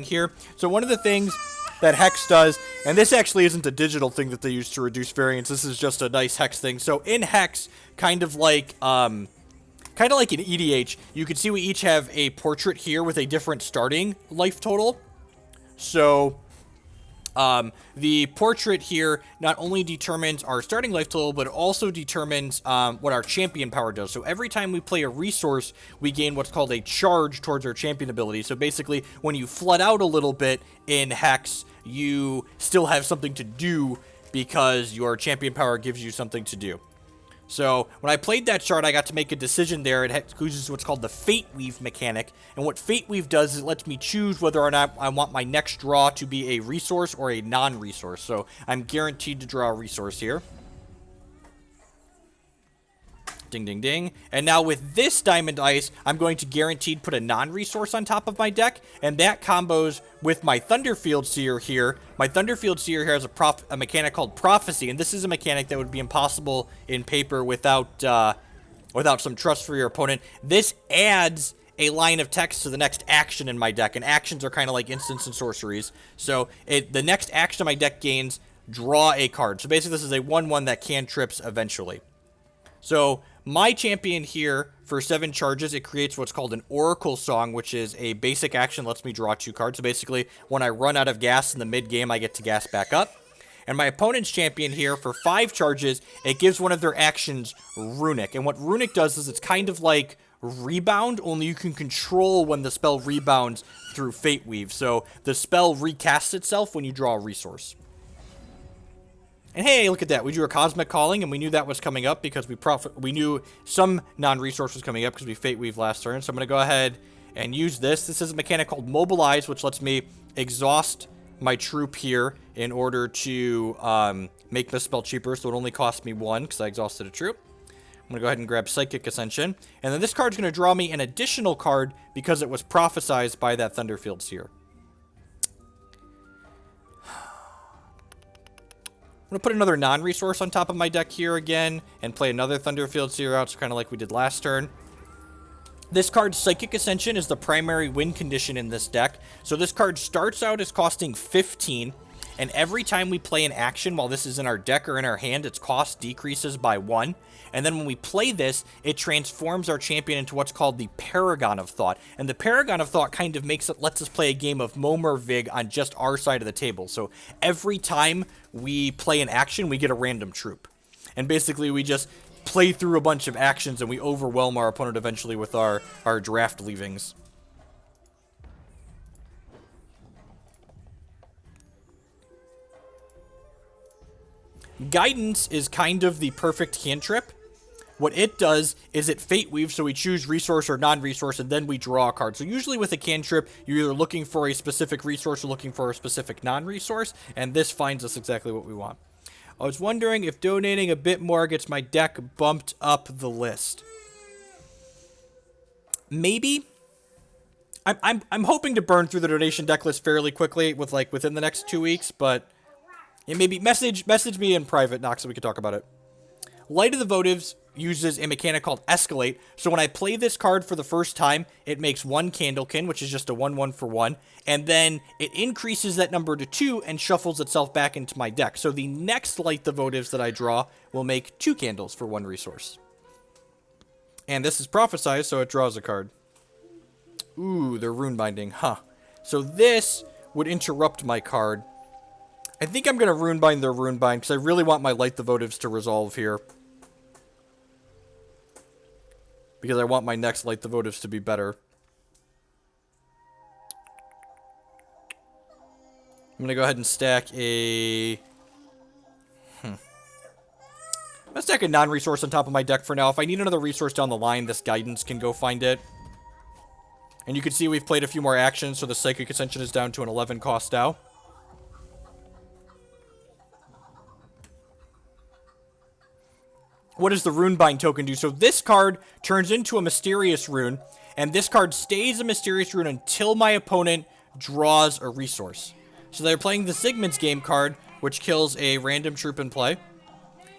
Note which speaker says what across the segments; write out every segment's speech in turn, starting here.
Speaker 1: here. So one of the things that Hex does, and this actually isn't a digital thing that they use to reduce variance, this is just a nice Hex thing. So in Hex, kind of like in EDH, you can see we each have a portrait here with a different starting life total. So the portrait here not only determines our starting life total, but it also determines what our champion power does. So every time we play a resource, we gain what's called a charge towards our champion ability. So basically, when you flood out a little bit in Hex, you still have something to do because your champion power gives you something to do. So when I played that shard, I got to make a decision there. It uses what's called the Fate Weave mechanic. And what Fate Weave does is it lets me choose whether or not I want my next draw to be a resource or a non-resource. So I'm guaranteed to draw a resource here. Ding, ding, ding. And now with this Diamond Ice, I'm going to guaranteed put a non-resource on top of my deck. And that combos with my Thunderfield Seer here. My Thunderfield Seer here has a mechanic called Prophecy. And this is a mechanic that would be impossible in paper without some trust for your opponent. This adds a line of text to the next action in my deck. And actions are kind of like instants and sorceries. So the next action my deck gains, draw a card. So basically this is a 1/1 that cantrips eventually. So my champion here, for 7 charges, it creates what's called an Oracle Song, which is a basic action, lets me draw 2 cards. So basically, when I run out of gas in the mid-game, I get to gas back up. And my opponent's champion here, for 5 charges, it gives one of their actions Runic. And what Runic does is it's kind of like Rebound, only you can control when the spell rebounds through Fate Weave. So the spell recasts itself when you draw a resource. And hey, look at that. We drew a Cosmic Calling, and we knew that was coming up because we knew some non-resource was coming up because we Fate Weave last turn. So I'm going to go ahead and use this. This is a mechanic called Mobilize, which lets me exhaust my troop here in order to make this spell cheaper. So it only cost me 1 because I exhausted a troop. I'm going to go ahead and grab Psychic Ascension. And then this card's going to draw me an additional card because it was prophesized by that Thunderfield Seer. I'm going to put another non-resource on top of my deck here again and play another Thunderfield Seer out, so kind of like we did last turn. This card, Psychic Ascension, is the primary win condition in this deck. So this card starts out as costing 15, and every time we play an action while this is in our deck or in our hand, its cost decreases by 1. And then when we play this, it transforms our champion into what's called the Paragon of Thought. And the Paragon of Thought kind of lets us play a game of Momer Vig on just our side of the table. So every time we play an action, we get a random troop. And basically we just play through a bunch of actions and we overwhelm our opponent eventually with our draft leavings. Guidance is kind of the perfect cantrip. What it does is it Fate Weaves, so we choose resource or non-resource, and then we draw a card. So usually with a cantrip, you're either looking for a specific resource or looking for a specific non-resource, and this finds us exactly what we want. I was wondering if donating a bit more gets my deck bumped up the list. Maybe. I'm hoping to burn through the donation deck list fairly quickly within the next 2 weeks, but yeah, maybe message me in private, Nox, so we can talk about it. Light of the Votives uses a mechanic called Escalate. So when I play this card for the first time, it makes 1 Candlekin, which is just a 1/1 for 1. And then it increases that number to 2 and shuffles itself back into my deck. So the next Light the Votives that I draw will make 2 candles for 1 resource. And this is prophesized, so it draws a card. Ooh, they're Runebinding, huh. So this would interrupt my card. I think I'm going to Runebind their Runebind because I really want my Light the Votives to resolve here. Because I want my next Light the Votives to be better. I'm going to go ahead and stack a... Let's stack a non-resource on top of my deck for now. If I need another resource down the line, this Guidance can go find it. And you can see we've played a few more actions, so the Psychic Ascension is down to an 11 cost now. What does the Runebind token do? So this card turns into a Mysterious Rune, and this card stays a Mysterious Rune until my opponent draws a resource. So they're playing the Sigmund's Game card, which kills a random troop in play,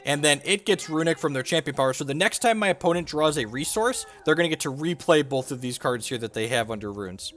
Speaker 1: and then it gets Runic from their champion power. So the next time my opponent draws a resource, they're going to get to replay both of these cards here that they have under runes.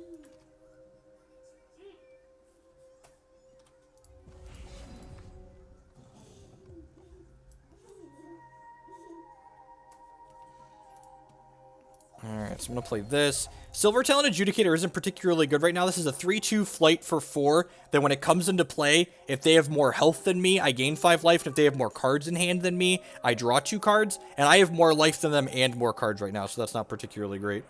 Speaker 1: Alright, so I'm going to play this. Silver Talon Adjudicator isn't particularly good right now. This is a 3-2 flight for 4. Then when it comes into play, if they have more health than me, I gain 5 life. And if they have more cards in hand than me, I draw 2 cards. And I have more life than them and more cards right now, so that's not particularly great.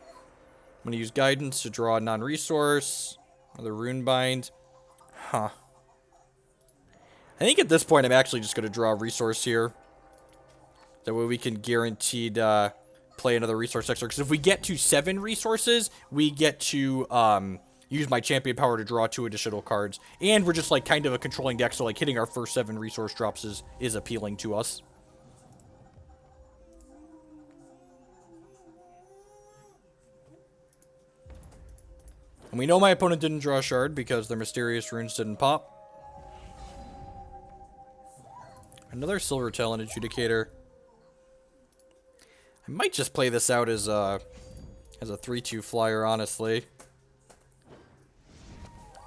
Speaker 1: I'm going to use Guidance to draw a non-resource. Another Runebind. Huh. I think at this point, I'm actually just going to draw a resource here. That way we can guaranteed play another resource extra. Because if we get to 7 resources, we get to use my champion power to draw 2 additional cards. And we're just like kind of a controlling deck, so like hitting our first 7 resource drops is appealing to us. And we know my opponent didn't draw a shard because their mysterious runes didn't pop. Another Silver Talon Adjudicator. I might just play this out as a 3-2 flyer, honestly.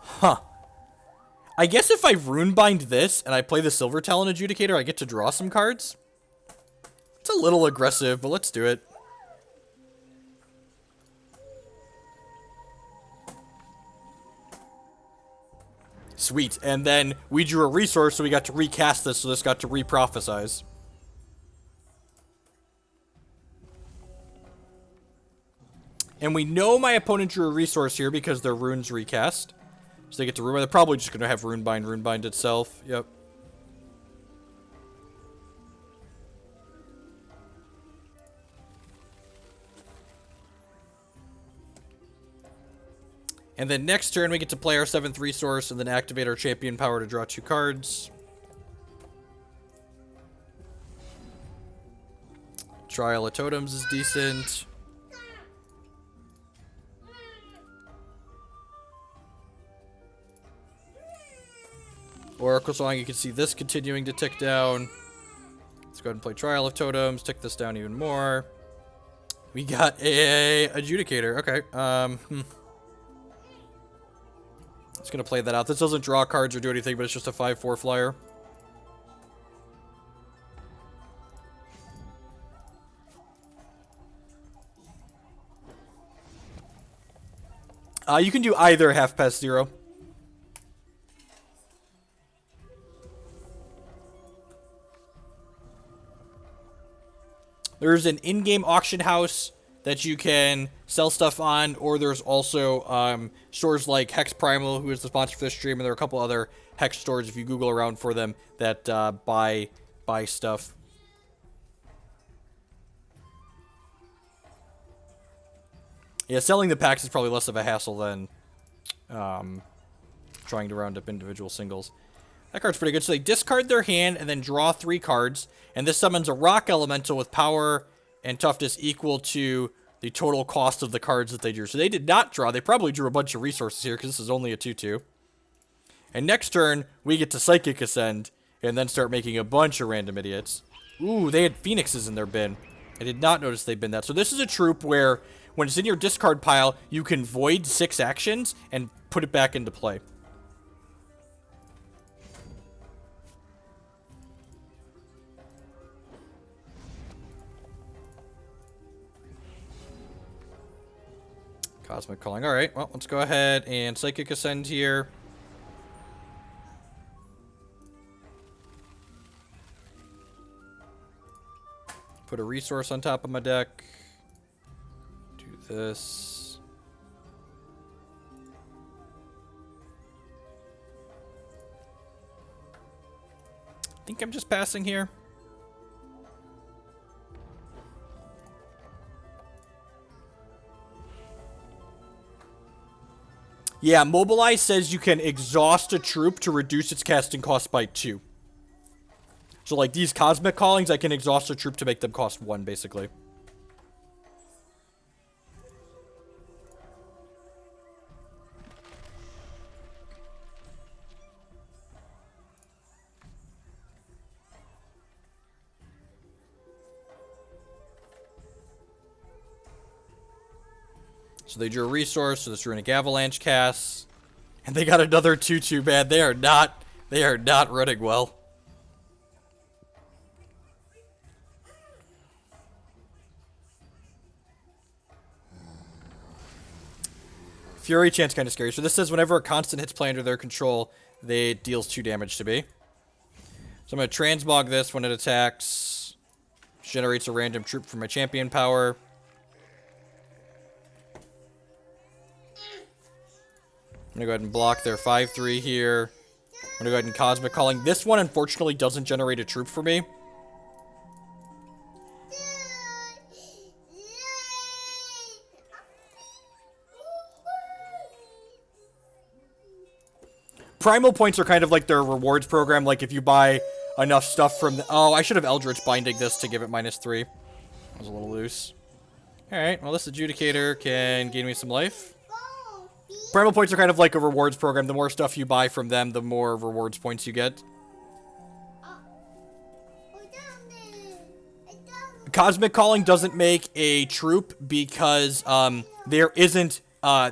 Speaker 1: Huh. I guess if I Runebind this and I play the Silver Talon Adjudicator, I get to draw some cards. It's a little aggressive, but let's do it. Sweet. And then we drew a resource, so we got to recast this, so this got to re-prophesize. And we know my opponent drew a resource here because their runes recast. So they get to Runebind. They're probably just going to have Runebind itself. Yep. And then next turn, we get to play our 7th resource and then activate our champion power to draw 2 cards. Trial of Totems is decent. Oracle Song, you can see this continuing to tick down. Let's go ahead and play Trial of Totems, tick this down even more. We got a Adjudicator. Okay. Just gonna play that out. This doesn't draw cards or do anything, but it's just a 5-4 flyer. You can do either half past 0. There's an in-game auction house that you can sell stuff on, or there's also stores like Hex Primal, who is the sponsor for this stream, and there are a couple other Hex stores if you Google around for them that buy stuff. Yeah, selling the packs is probably less of a hassle than trying to round up individual singles. That card's pretty good. So they discard their hand and then draw 3 cards. And this summons a rock elemental with power and toughness equal to the total cost of the cards that they drew. So they did not draw. They probably drew a bunch of resources here because this is only a 2-2. And next turn, we get to Psychic Ascend and then start making a bunch of random idiots. Ooh, they had Phoenixes in their bin. I did not notice they'd been that. So this is a troop where when it's in your discard pile, you can void 6 actions and put it back into play. Cosmic Calling. Alright, well, let's go ahead and Psychic Ascend here. Put a resource on top of my deck. Do this. I think I'm just passing here. Yeah, Mobilize says you can exhaust a troop to reduce its casting cost by 2. So, like, these Cosmic Callings, I can exhaust a troop to make them cost 1, basically. So they drew a resource, so this Runic Avalanche casts. And they got another 2-2, man. They are not running well. Fury Chant's kind of scary. So this says whenever a constant hits play under their control, it deals 2 damage to me. So I'm going to transmog this when it attacks. Generates a random troop from my champion power. I'm going to go ahead and block their 5-3 here. I'm going to go ahead and Cosmic Calling. This one, unfortunately, doesn't generate a troop for me. Primal points are kind of like their rewards program. Like, if you buy enough stuff from... Oh, I should have Eldritch Binding this to give it -3. That was a little loose. Alright, well, this Adjudicator can gain me some life. Primal points are kind of like a rewards program. The more stuff you buy from them, the more rewards points you get. Cosmic Calling doesn't make a troop because there isn't...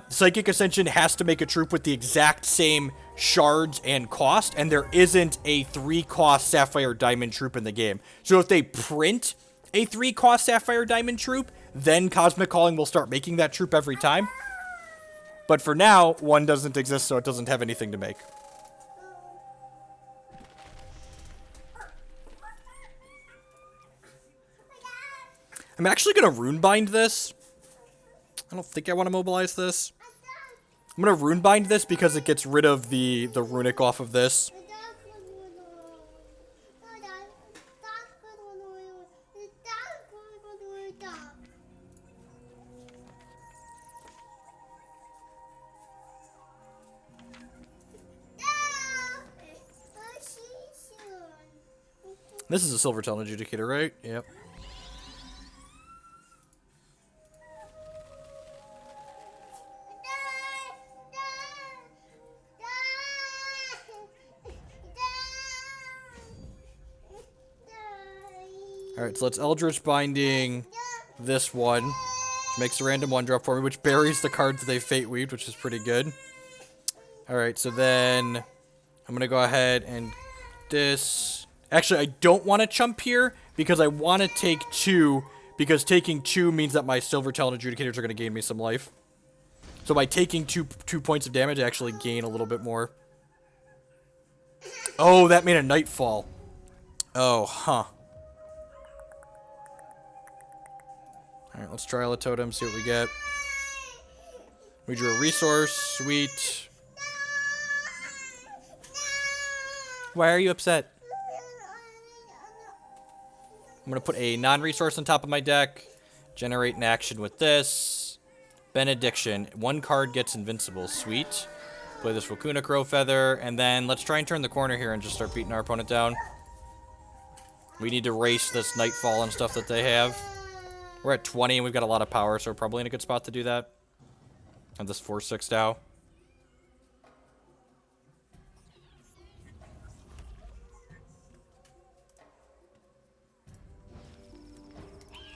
Speaker 1: Psychic Ascension has to make a troop with the exact same shards and cost, and there isn't a 3-cost Sapphire Diamond troop in the game. So if they print a 3-cost Sapphire Diamond troop, then Cosmic Calling will start making that troop every time. But for now, one doesn't exist, so it doesn't have anything to make. I'm actually going to Runebind this. I don't think I want to mobilize this. I'm going to Runebind this because it gets rid of the runic off of this. This is a Silver Talon Adjudicator, right? Yep. Alright, so let's Eldritch Binding this one, which makes a random 1-drop for me, which buries the cards they Fate Weaved, which is pretty good. Alright, so then I'm going to go ahead and this... Actually, I don't want to chump here because I want to take 2, because taking 2 means that my Silver Talon Adjudicators are going to gain me some life. So by taking 2 points of damage, I actually gain a little bit more. Oh, that made a Nightfall. Oh, huh. Alright, let's Trial of Totems, see what we get. We drew a resource. Sweet. Why are you upset? I'm going to put a non-resource on top of my deck. Generate an action with this. Benediction. 1 card gets invincible. Sweet. Play this Wakuna Crowfeather. And then let's try and turn the corner here and just start beating our opponent down. We need to race this Nightfall and stuff that they have. We're at 20 and we've got a lot of power, so we're probably in a good spot to do that. Have this 4/6 Dow.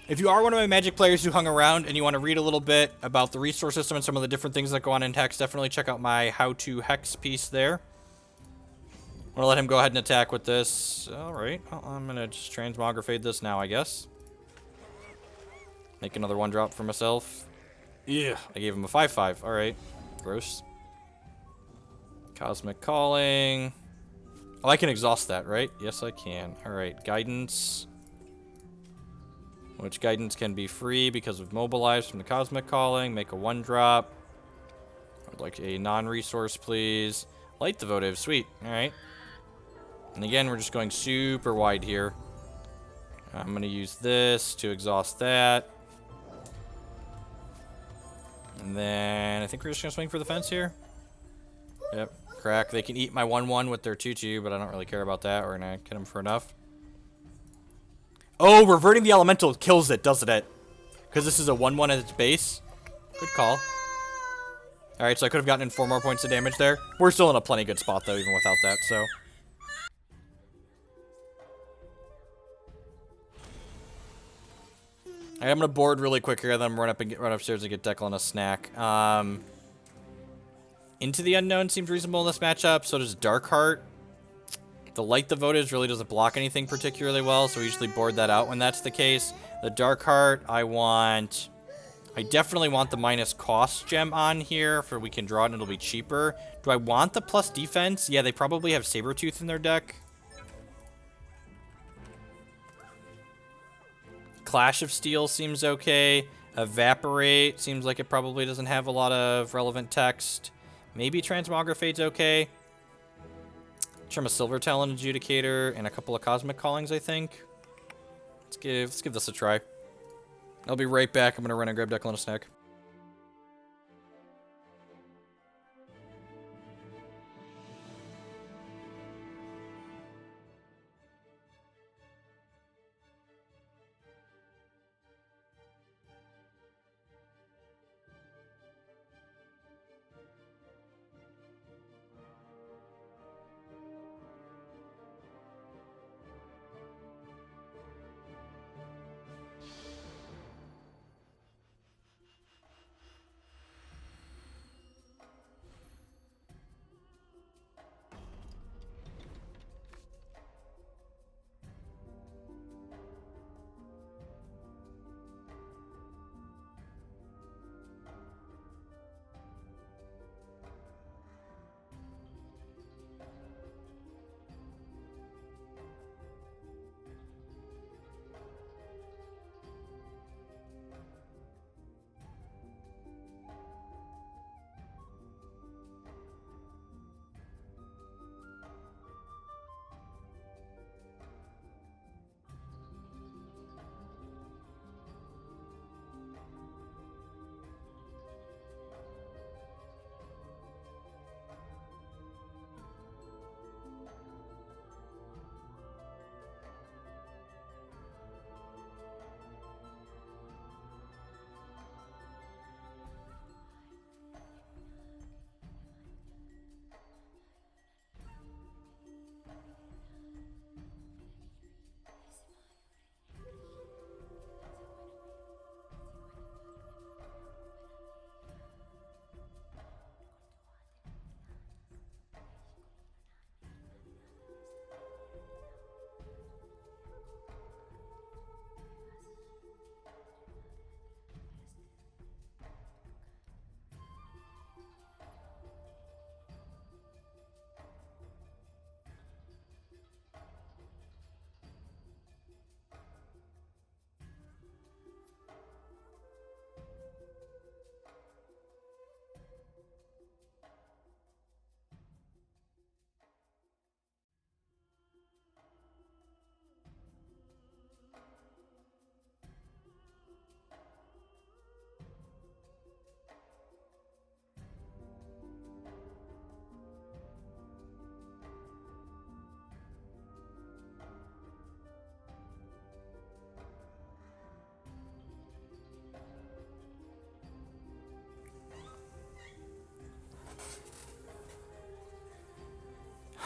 Speaker 1: If you are one of my Magic players who hung around and you want to read a little bit about the resource system and some of the different things that go on in Hex, definitely check out my How to Hex piece there. I'm going to let him go ahead and attack with this. Alright, well, I'm going to just Transmogrifade this now, I guess. Make another 1-drop for myself. Yeah, I gave him a 5/5. Alright, gross. Cosmic Calling. Oh, I can exhaust that, right? Yes, I can. Alright, Guidance. Which Guidance can be free because of Mobilize from the Cosmic Calling. Make a 1-drop. I'd like a non-resource, please. Light the Votives. Sweet. Alright. And again, we're just going super wide here. I'm going to use this to exhaust that. And then I think we're just going to swing for the fence here. Yep. Crack. They can eat my 1/1 with their 2/2, but I don't really care about that. We're going to get them for enough. Oh, reverting the elemental kills it, doesn't it? Because this is a 1/1 at its base. Good call. Alright, so I could have gotten in 4 more points of damage there. We're still in a plenty good spot, though, even without that, so... I'm going to board really quick here, then run upstairs and get Declan a snack. Into the Unknown seems reasonable in this matchup. So does Darkheart. The Light the Votives really doesn't block anything particularly well, so we usually board that out when that's the case. The Darkheart, I want I definitely want the minus cost gem on here for we can draw it and it'll be cheaper. Do I want the plus defense? Yeah, they probably have Sabretooth in their deck. Clash of Steel seems okay. Evaporate seems like it probably doesn't have a lot of relevant text. Maybe Transmogrifade's okay. Trim a Silver Talon Adjudicator and a couple of Cosmic Callings, I think. Let's give this a try. I'll be right back. I'm gonna run and grab Declan a snack.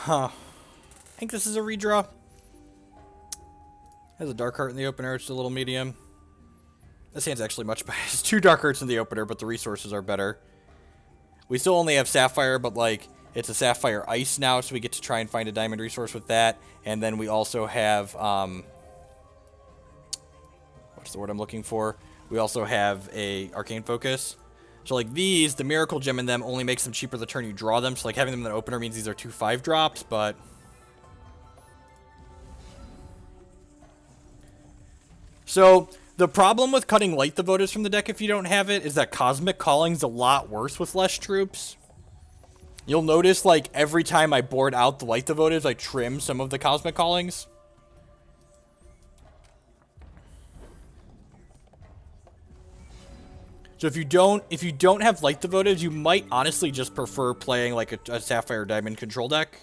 Speaker 1: Huh. I think this is a redraw. Has a Dark Heart in the opener, it's a little medium. This hand's actually much better. It's 2 Dark Hearts in the opener, but the resources are better. We still only have Sapphire, but like, it's a Sapphire Ice now, so we get to try and find a diamond resource with that. And then we also have, what's the word I'm looking for? We also have a Arcane Focus. So like these, the Miracle Gem in them only makes them cheaper the turn you draw them. So like having them in the opener means these are 2 5-drops, but... So, the problem with cutting Light the Votives from the deck if you don't have it is that Cosmic Calling's a lot worse with less troops. You'll notice, like, every time I board out the Light the Votives, I trim some of the Cosmic Callings. So if you don't have Light the Votives, you might honestly just prefer playing like a Sapphire Diamond control deck.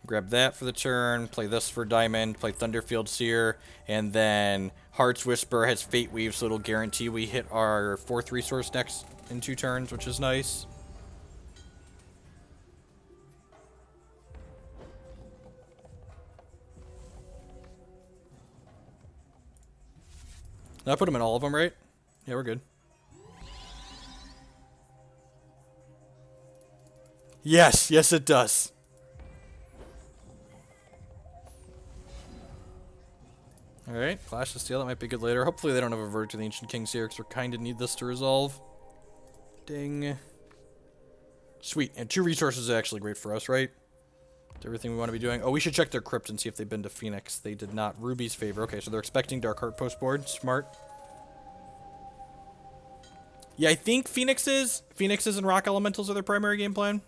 Speaker 1: Grab that for the turn, play this for Diamond, play Thunderfield Seer, and then Heart's Whisper has Fate Weave, so it'll guarantee we hit our 4th resource next in 2 turns, which is nice. Did I put them in all of them, right? Yeah, we're good. Yes, yes it does. Alright, Clash of Steel, that might be good later. Hopefully they don't have a Verdict of the Ancient Kings here, because we kind of need this to resolve. Ding. Sweet, and 2 resources is actually great for us, right? It's everything we want to be doing. Oh, we should check their crypt and see if they've been to Phoenix. They did not. Ruby's favor. Okay, so they're expecting Dark Heart post board. Smart. Yeah, I think Phoenixes and Rock Elementals are their primary game plan.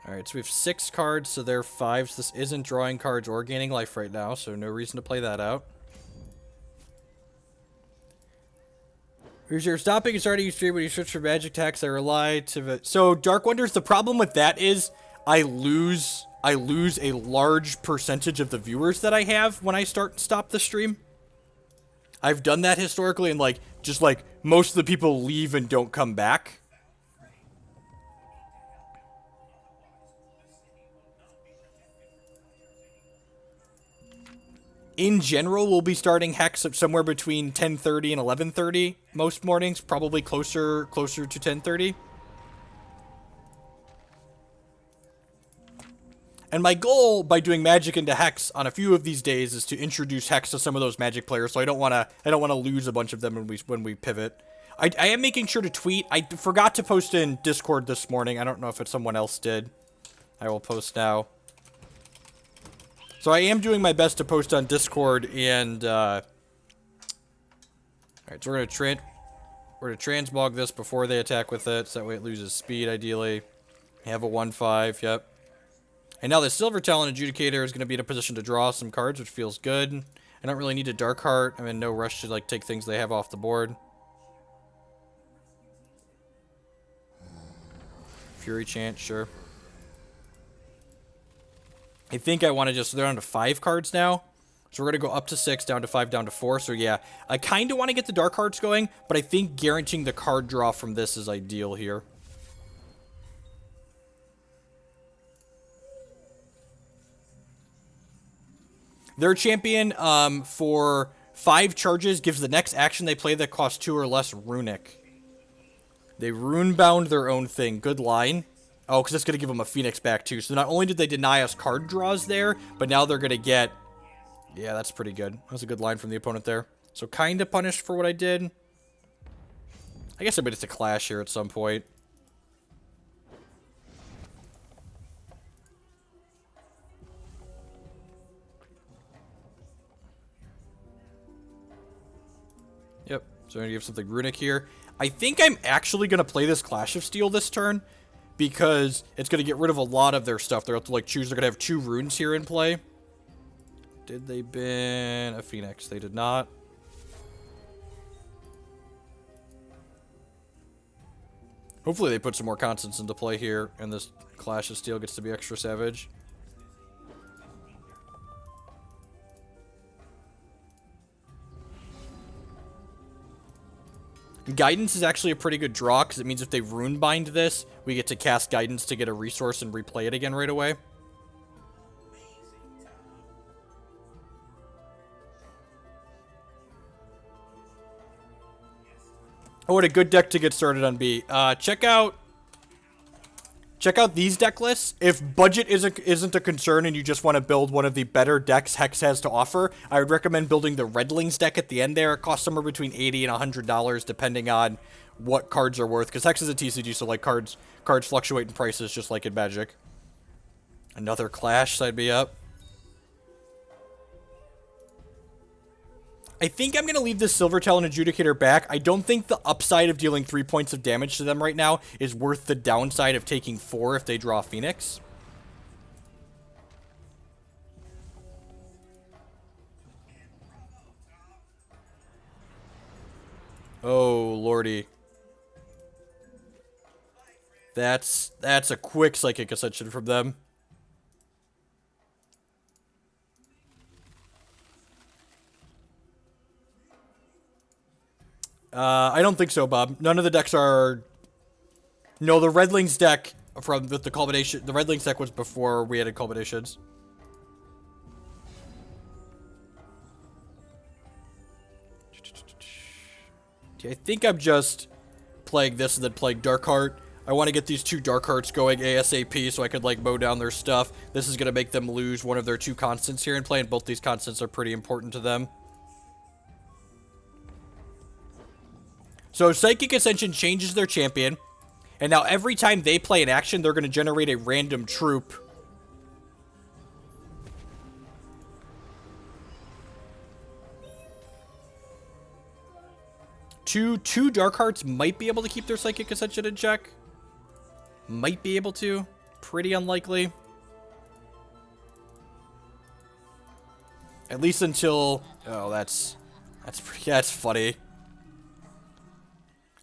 Speaker 1: Alright, so we have 6 cards, so they're 5. So this isn't drawing cards or gaining life right now, so no reason to play that out. If you're stopping and starting your stream when you switch from magic attacks, I rely to the... So, Dark Wonders, the problem with that is I lose a large percentage of the viewers that I have when I start and stop the stream. I've done that historically, and, like, just, like, most of the people leave and don't come back. In general, we'll be starting Hex at somewhere between 10:30 and 11:30 most mornings, probably closer to 10:30. And my goal by doing Magic into Hex on a few of these days is to introduce Hex to some of those Magic players, so I don't want to lose a bunch of them when we pivot. I am making sure to tweet. I forgot to post in Discord this morning. I don't know if it's someone else did. I will post now. So I am doing my best to post on Discord, and alright, so we're gonna transmog this before they attack with it, so that way it loses speed ideally. Have a 1/5, yep. And now the Silver Talon Adjudicator is gonna be in a position to draw some cards, which feels good. I don't really need a Dark Heart. I'm in no rush to like take things they have off the board. Fury Chant, sure. I think I want to just... They're down to 5 cards now. So we're going to go up to 6, down to 5, down to 4. So yeah, I kind of want to get the Dark Hearts going, but I think guaranteeing the card draw from this is ideal here. Their champion, for 5 charges, gives the next action they play that costs 2 or less Runic. They runebound their own thing. Good line. Oh, because it's going to give them a Phoenix back, too. So not only did they deny us card draws there, but now they're going to get... Yeah, that's pretty good. That was a good line from the opponent there. So kind of punished for what I did. I guess I made it to Clash here at some point. Yep. So I'm going to give something Runic here. I think I'm actually going to play this Clash of Steel this turn, because it's going to get rid of a lot of their stuff. They're going to like choose. They're going to have 2 runes here in play. Did they ban a Phoenix? They did not. Hopefully they put some more constants into play here, and this Clash of Steel gets to be extra savage. Guidance is actually a pretty good draw, because it means if they Runebind this, we get to cast Guidance to get a resource and replay it again right away. Oh, what a good deck to get started on B. Check out these deck lists. If budget isn't a concern and you just want to build one of the better decks Hex has to offer, I would recommend building the Redlings deck at the end there. It costs somewhere between $80 and $100 depending on what cards are worth. Because Hex is a TCG, so like cards fluctuate in prices just like in Magic. Another Clash, side me up. I think I'm going to leave this Silver Talon Adjudicator back. I don't think the upside of dealing 3 points of damage to them right now is worth the downside of taking 4 if they draw Phoenix. Oh, lordy. That's a quick Psychic Ascension from them. I don't think so, Bob. None of the decks are... No, the Redlings deck from the culmination... The Redlings deck was before we added culminations. I think I'm just playing this and then playing Darkheart. I want to get these 2 Darkhearts going ASAP so I could, like, mow down their stuff. This is going to make them lose one of their 2 constants here in play, and both these constants are pretty important to them. So Psychic Ascension changes their champion, and now every time they play an action, they're going to generate a random troop. Two Darkhearts might be able to keep their Psychic Ascension in check. Might be able to. Pretty unlikely. At least until... Oh, that's funny.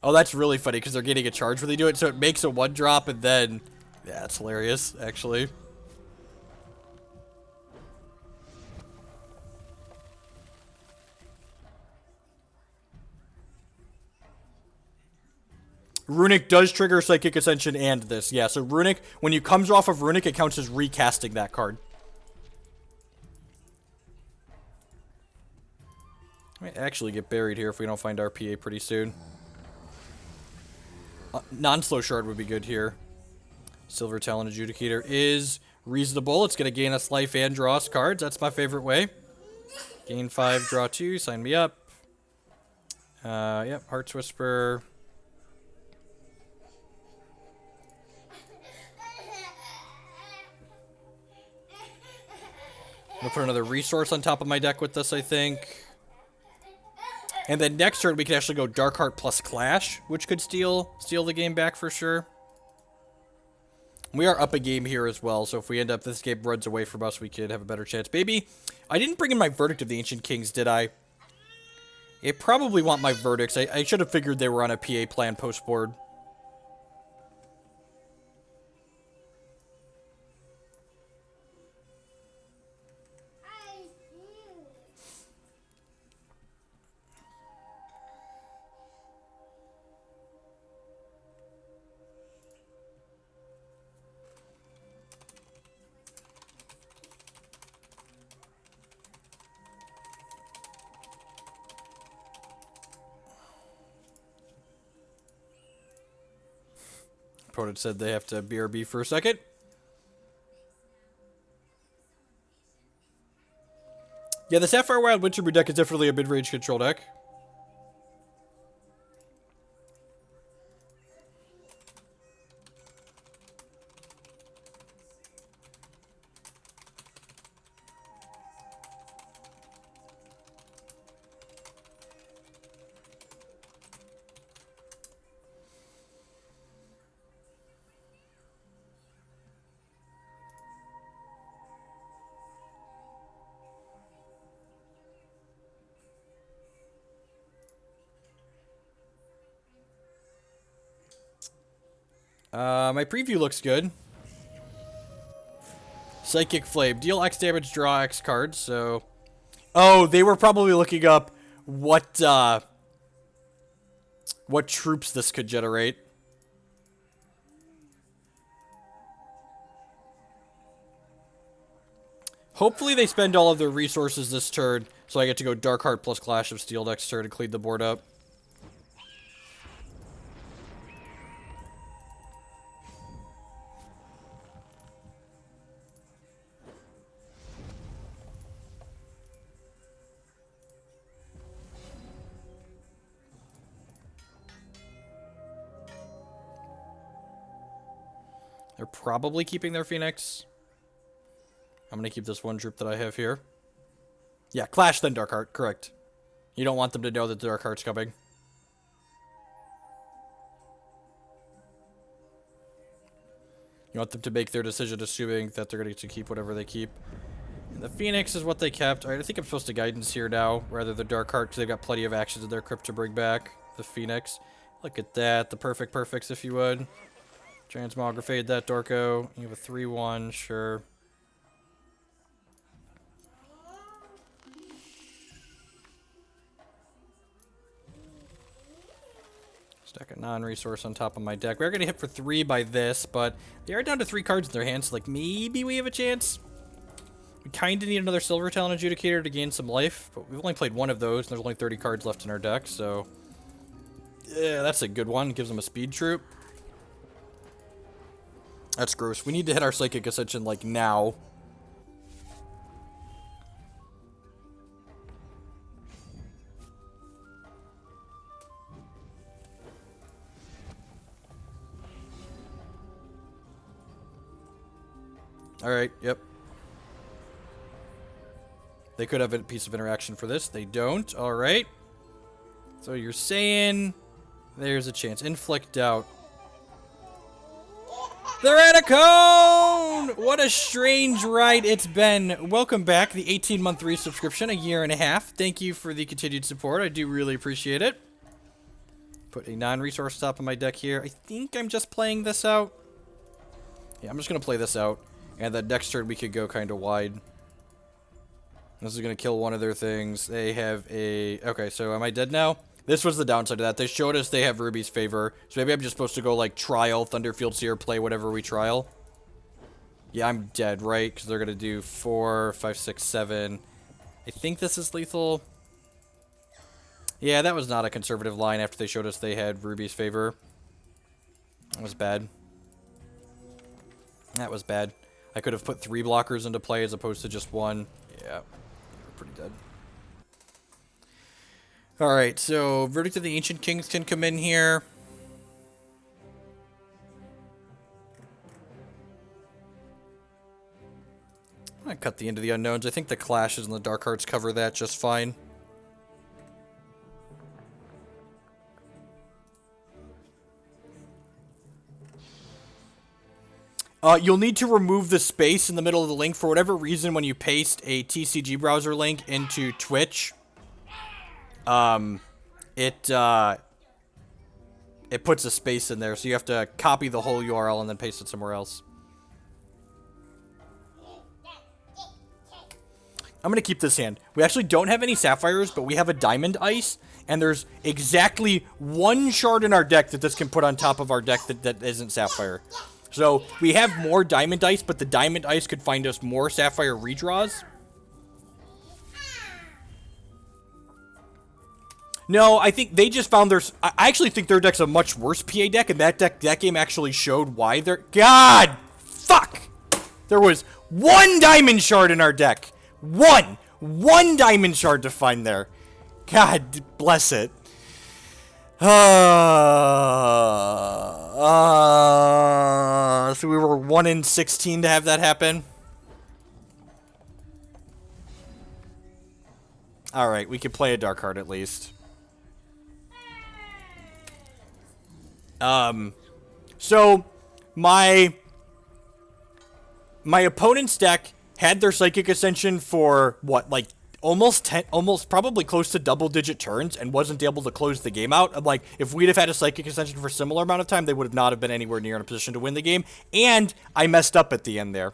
Speaker 1: Oh, that's really funny, because they're getting a charge when they do it, so it makes a 1-drop, and then... Yeah, that's hilarious, actually. Runic does trigger Psychic Ascension and this. Yeah, so Runic, when you comes off of Runic, it counts as recasting that card. Might actually get buried here if we don't find RPA pretty soon. Non-slow shard would be good here. Silver Talon Adjudicator is reasonable. It's going to gain us life and draw us cards. That's my favorite way. Gain 5, draw 2. Sign me up. Yep, Heart's Whisper. I'll put another resource on top of my deck with this, I think. And then next turn, we can actually go Darkheart plus Clash, which could steal the game back for sure. We are up a game here as well, so if we end up, this game runs away from us, we could have a better chance. Baby, I didn't bring in my Verdict of the Ancient Kings, did I? I probably want my Verdicts. I should have figured they were on a PA plan post-board. Opponent said they have to BRB for a second. Yeah, the Sapphire Wild Wintermoon deck is definitely a mid-range control deck. My preview looks good. Psychic Flame. Deal X damage, draw X cards, so... Oh, they were probably looking up what troops this could generate. Hopefully they spend all of their resources this turn, so I get to go Darkheart plus Clash of Steel next turn and clean the board up. They're probably keeping their Phoenix. I'm going to keep this one troop that I have here. Yeah, Clash then Darkheart, correct. You don't want them to know that Darkheart's coming. You want them to make their decision assuming that they're going to keep whatever they keep. And the Phoenix is what they kept. Alright, I think I'm supposed to Guidance here now, rather than Darkheart, because they've got plenty of actions in their crypt to bring back. The Phoenix. Look at that. The perfects, if you would. Transmogrifade that, Dorko. You have a 3-1, sure. Stack a non-resource on top of my deck. We're going to hit for 3 by this, but they are down to 3 cards in their hands, so like maybe we have a chance. We kind of need another Silver Talon Adjudicator to gain some life, but we've only played one of those, and there's only 30 cards left in our deck, so... Yeah, that's a good one. Gives him a speed troop. That's gross. We need to hit our Psychic Ascension, like, now. Alright, yep. They could have a piece of interaction for this. They don't. Alright. So you're saying there's a chance. Inflict doubt. They're at a cone! What a strange ride it's been. Welcome back, the 18-month resubscription, a year and a half. Thank you for the continued support. I do really appreciate it. Put a non-resource top of my deck here. I think I'm just playing this out. Yeah, I'm just going to play this out. And then next turn we could go kind of wide. This is going to kill one of their things. They have a... Okay, so am I dead now? This was the downside of that. They showed us they have Ruby's favor. So maybe I'm just supposed to go, like, trial, Thunderfield Seer, play whatever we trial. Yeah, I'm dead, right? Because they're going to do 4, 5, 6, 7. I think this is lethal. Yeah, that was not a conservative line after they showed us they had Ruby's favor. That was bad. That was bad. I could have put 3 blockers into play as opposed to just 1. Yeah, we're pretty dead. Alright, so Verdict of the Ancient Kings can come in here. I'm gonna cut the Into the Unknowns. I think the Clashes and the Dark Hearts cover that just fine. You'll need to remove the space in the middle of the link. For whatever reason, when you paste a TCG browser link into Twitch, it puts a space in there, so you have to copy the whole URL and then paste it somewhere else. I'm going to keep this hand. We actually don't have any Sapphires, but we have a Diamond Ice, and there's exactly 1 shard in our deck that this can put on top of our deck that isn't Sapphire. So, we have more Diamond Ice, but the Diamond Ice could find us more Sapphire redraws. No, I think they just found their... I actually think their deck's a much worse PA deck, and that game actually showed why they're... God! Fuck! There was 1 Diamond Shard in our deck. 1! 1 Diamond Shard to find there. God bless it. So we were 1 in 16 to have that happen. Alright, we could play a Dark Heart at least. So my opponent's deck had their Psychic Ascension for what, like almost probably close to double-digit turns and wasn't able to close the game out. I'm like, if we'd have had a Psychic Ascension for a similar amount of time, they would have not have been anywhere near in a position to win the game. And I messed up at the end there.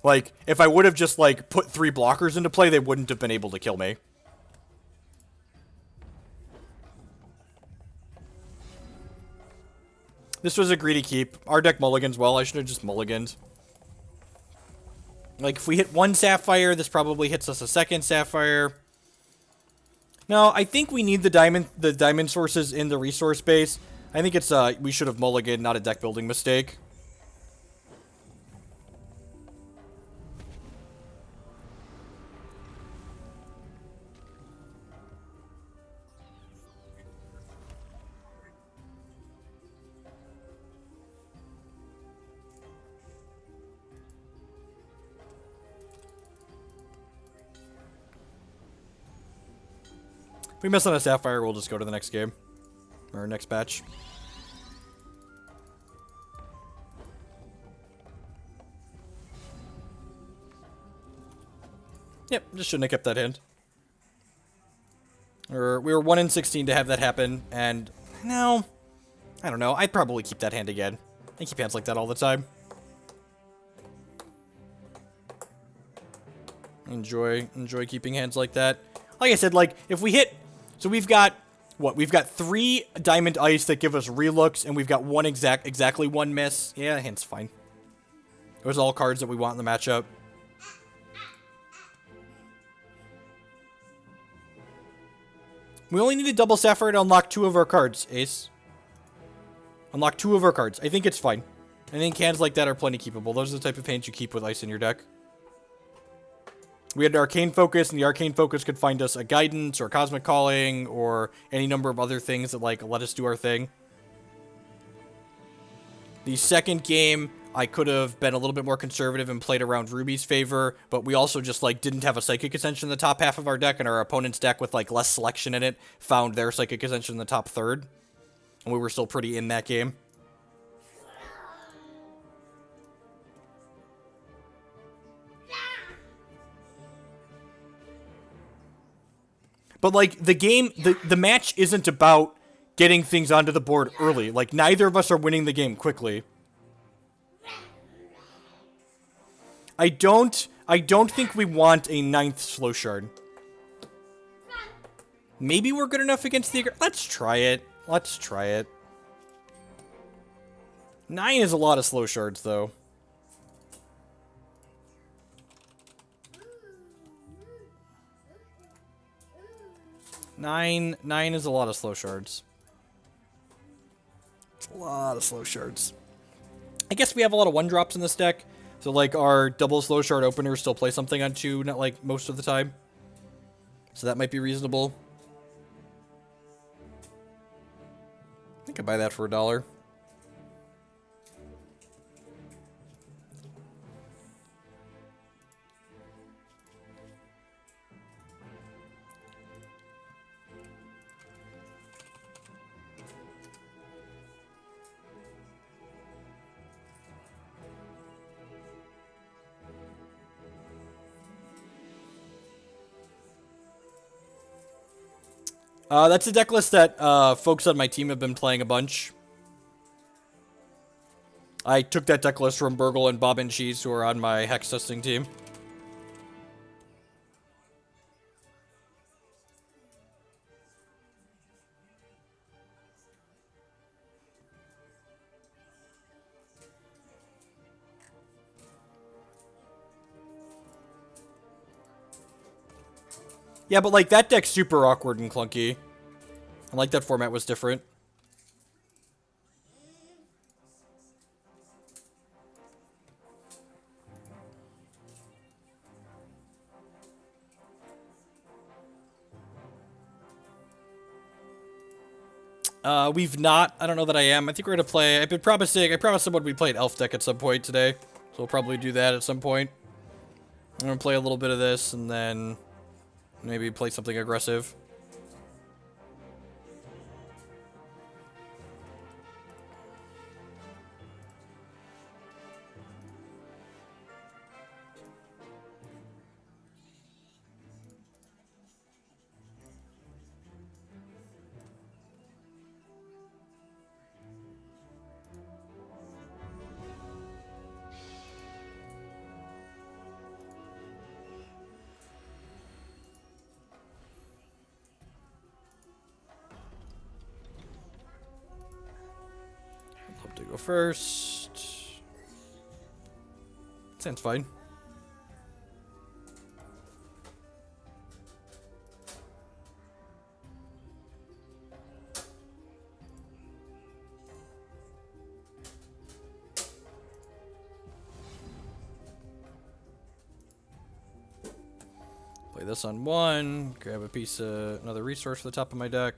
Speaker 1: Like, if I would have just, like, put 3 blockers into play, they wouldn't have been able to kill me. This was a greedy keep. Our deck mulligans well. I should have just mulliganed. Like, if we hit 1 Sapphire, this probably hits us a 2nd Sapphire. No, I think we need the diamond sources in the resource base. I think it's, we should have mulliganed, not a deck building mistake. If we miss on a Sapphire, we'll just go to the next game. Or next batch. Yep, just shouldn't have kept that hand. Or we were 1 in 16 to have that happen, and no, I don't know. I'd probably keep that hand again. I keep hands like that all the time. Enjoy keeping hands like that. Like I said, like if we hit, so we've got what? We've got 3 Diamond Ice that give us relooks, and we've got exactly 1 miss. Yeah, hand's fine. Those are all cards that we want in the matchup. We only need a double Sapphire to unlock 2 of our cards, Ace. Unlock 2 of our cards. I think it's fine. I think hands like that are plenty keepable. Those are the type of hands you keep with Ice in your deck. We had an Arcane Focus, and the Arcane Focus could find us a Guidance or a Cosmic Calling or any number of other things that, like, let us do our thing. The second game, I could have been a little bit more conservative and played around Ruby's favor, but we also just, like, didn't have a Psychic Ascension in the top half of our deck, and our opponent's deck with, like, less selection in it found their Psychic Ascension in the top third. And we were still pretty in that game. But, like, the game, the match isn't about getting things onto the board early. Like, neither of us are winning the game quickly. I don't think we want a 9th Slow Shard. Maybe we're good enough against the... Let's try it. Let's try it. 9 is a lot of Slow Shards, though. Nine is a lot of Slow Shards. It's a lot of Slow Shards. I guess we have a lot of 1-drops in this deck. So, like, our double Slow Shard openers still play something on 2, not, like, most of the time. So that might be reasonable. I think I'd buy that for $1. That's a deck list that folks on my team have been playing a bunch. I took that deck list from Burgle and Bob and Cheese, who are on my Hex testing team. Yeah, but, like, that deck's super awkward and clunky. I like that format was different. We've not. I don't know that I am. I think we're gonna play. I've been promising. I promised someone we'd play an Elf deck at some point today. So we'll probably do that at some point. I'm gonna play a little bit of this and then maybe play something aggressive. To go first. Sounds fine. Play this on 1. Grab a piece of another resource for the top of my deck.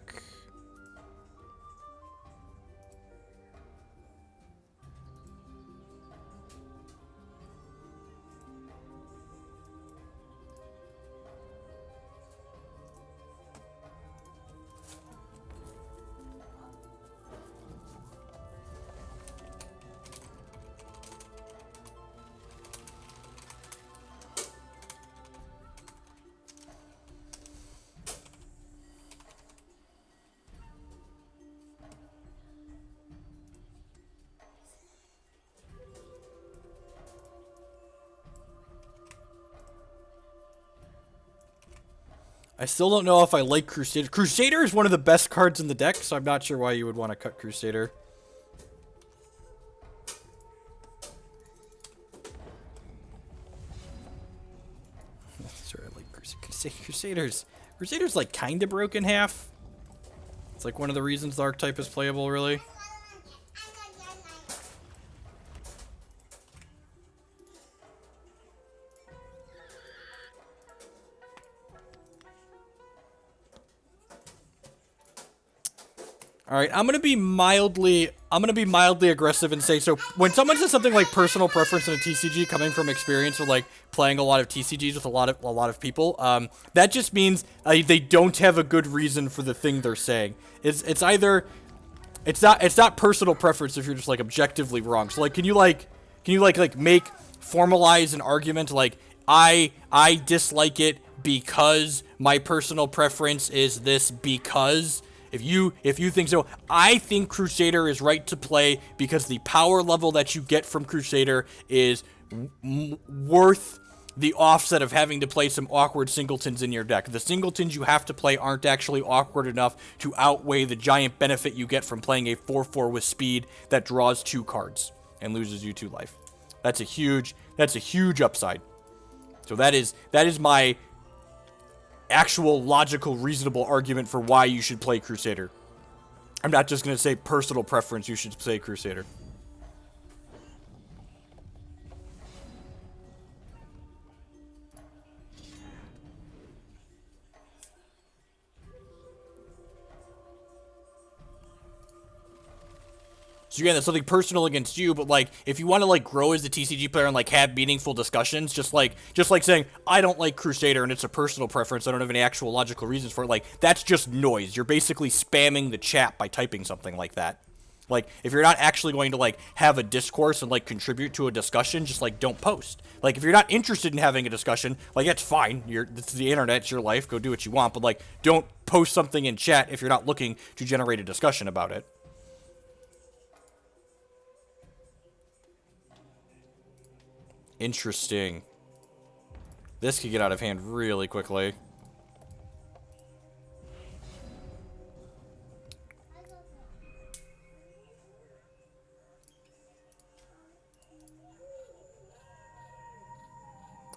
Speaker 1: I still don't know if I like Crusader. Crusader is one of the best cards in the deck, so I'm not sure why you would want to cut Crusader. Sorry, I like Crusaders. Crusader's like kind of broken half. It's like one of the reasons the archetype is playable, really. All right, I'm gonna be mildly aggressive and say, so when someone says something like personal preference in a TCG, coming from experience with like playing a lot of TCGs with a lot of people, that just means they don't have a good reason for the thing they're saying. It's not personal preference if you're just like objectively wrong. So like, can you make formalize an argument like I dislike it because my personal preference is this because. If you think so, I think Crusader is right to play because the power level that you get from Crusader is worth the offset of having to play some awkward singletons in your deck. The singletons you have to play aren't actually awkward enough to outweigh the giant benefit you get from playing a 4/4 with speed that draws 2 cards and loses you 2 life. That's a huge upside. So that is my actual logical reasonable argument for why you should play Crusader. I'm not just going to say personal preference, you should play Crusader. So again, that's something personal against you, but like if you want to like grow as a TCG player and like have meaningful discussions, just like saying I don't like Crusader and it's a personal preference, I don't have any actual logical reasons for it, like that's just noise. You're basically spamming the chat by typing something like that. Like if you're not actually going to like have a discourse and like contribute to a discussion, just like don't post. Like if you're not interested in having a discussion, like that's fine. It's the internet, it's your life, go do what you want, but like don't post something in chat if you're not looking to generate a discussion about it. Interesting. This could get out of hand really quickly.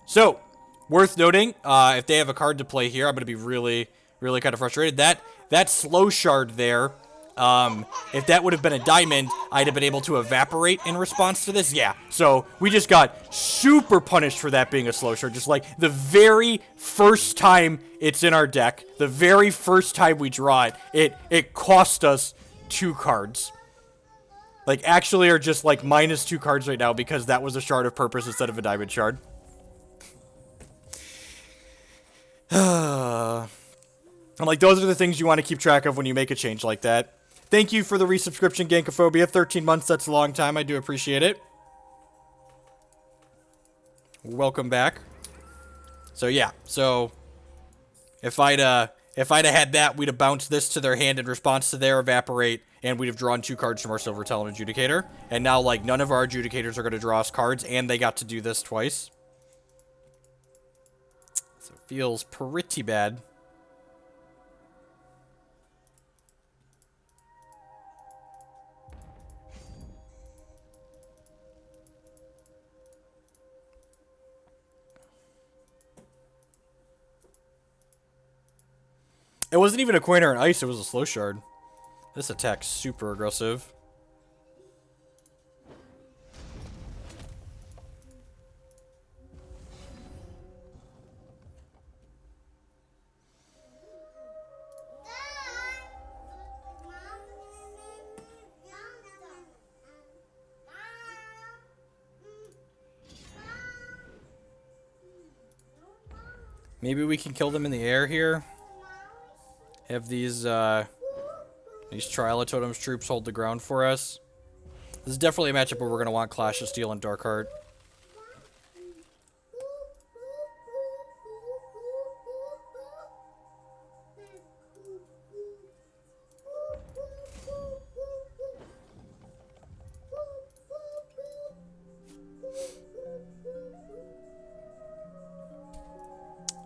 Speaker 1: So, worth noting, if they have a card to play here, I'm going to be really kind of frustrated. That slow shard there, if that would have been a diamond, I'd have been able to evaporate in response to this. Yeah, so we just got super punished for that being a slow shard. Just like the very first time it's in our deck, the very first time we draw it cost us 2 cards. Like, actually are just like minus 2 cards right now because that was a shard of purpose instead of a diamond shard. I'm like, those are the things you want to keep track of when you make a change like that. Thank you for the resubscription, Gankophobia. 13 months, that's a long time. I do appreciate it. Welcome back. So, yeah. So, if I'd had that, we'd have bounced this to their hand in response to their Evaporate, and we'd have drawn 2 cards from our Silver Talon Adjudicator. And now, like, none of our Adjudicators are going to draw us cards, and they got to do this twice. So, it feels pretty bad. It wasn't even a coin or an ice, it was a slow shard. This attack's super aggressive. Maybe we can kill them in the air here. Have these Trial of Totems troops hold the ground for us. This is definitely a matchup where we're going to want Clash of Steel and Darkheart.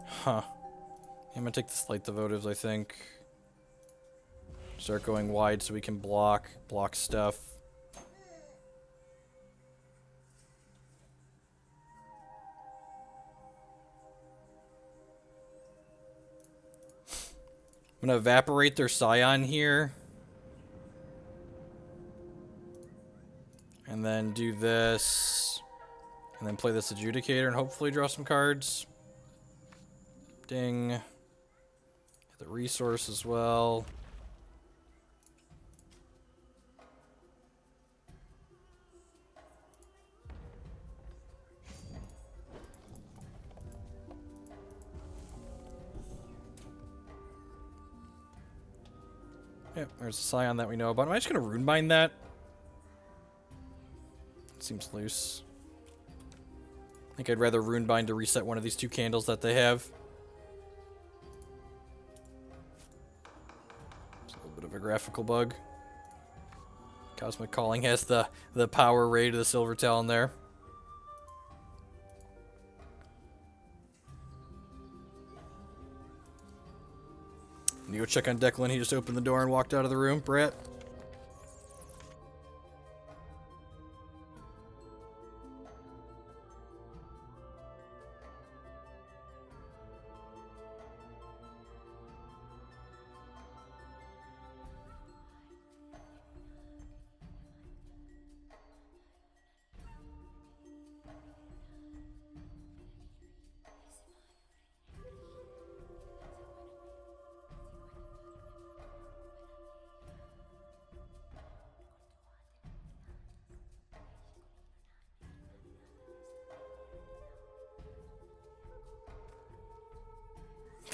Speaker 1: Huh. I'm going to take this Light the Votives, I think. Start going wide so we can block stuff. I'm gonna evaporate their Scion here. And then do this. And then play this Adjudicator and hopefully draw some cards. Ding. Get the resource as well. Yep, there's a Scion that we know about. Am I just going to Runebind that? It seems loose. I think I'd rather Runebind to reset one of these two candles that they have. It's a little bit of a graphical bug. Cosmic Calling has the power raid of the Silver Talon there. You go check on Declan. He just opened the door and walked out of the room. Brett.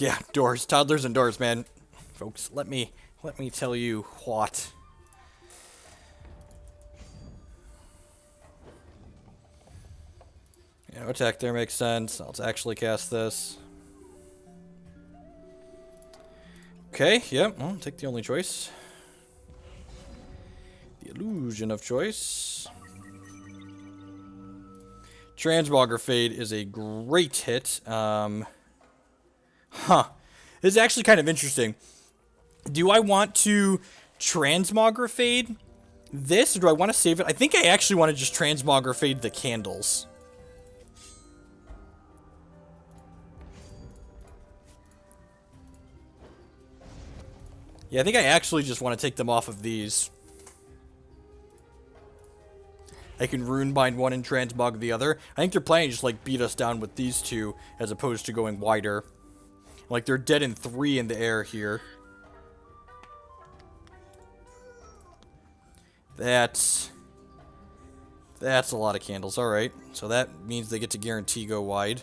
Speaker 1: Yeah, doors, toddlers and doors, man. Folks, let me tell you what. You know, attack there makes sense. I'll actually cast this. Okay, yep, well, take the only choice. The illusion of choice. Transmogrifade is a great hit. This is actually kind of interesting. Do I want to Transmogrifade this, or do I want to save it? I think I actually want to just Transmogrifade the candles. Yeah, I think I actually just want to take them off of these. I can Runebind one and Transmog the other. I think they're planning to just, like, beat us down with these two, as opposed to going wider. Like, they're dead in 3 in the air here. That's a lot of candles. Alright, so that means they get to guarantee go wide.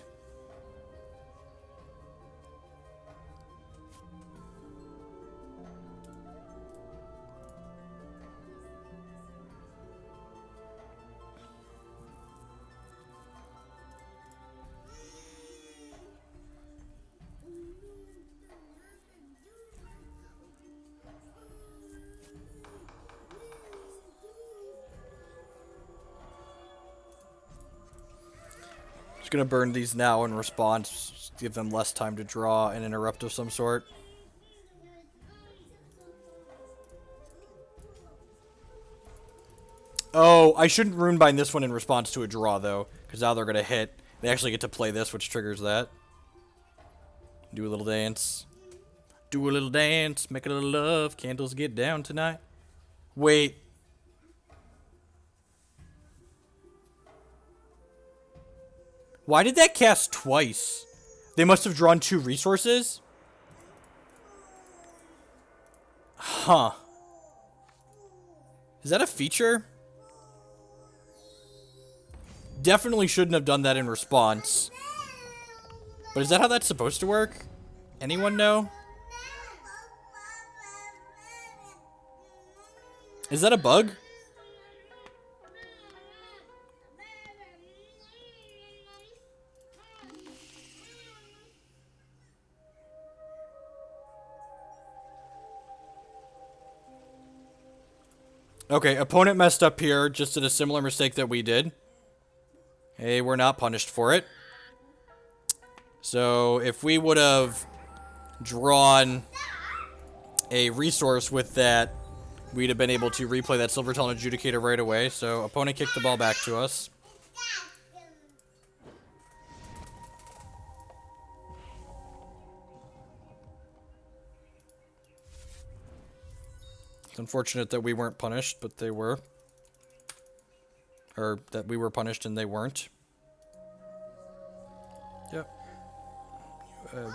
Speaker 1: Just gonna burn these now in response, give them less time to draw an interrupt of some sort. Oh, I shouldn't Runebind this one in response to a draw, though, because now they're gonna hit. They actually get to play this, which triggers that. Do a little dance. Do a little dance, make a little love, candles get down tonight. Wait. Why did that cast twice? They must have drawn 2 resources? Huh. Is that a feature? Definitely shouldn't have done that in response. But is that how that's supposed to work? Anyone know? Is that a bug? Okay, opponent messed up here, just did a similar mistake that we did. Hey, we're not punished for it. So, if we would have drawn a resource with that, we'd have been able to replay that Silver Talon Adjudicator right away. So, opponent kicked the ball back to us. It's unfortunate that we weren't punished, but they were. Or that we were punished and they weren't. Yep.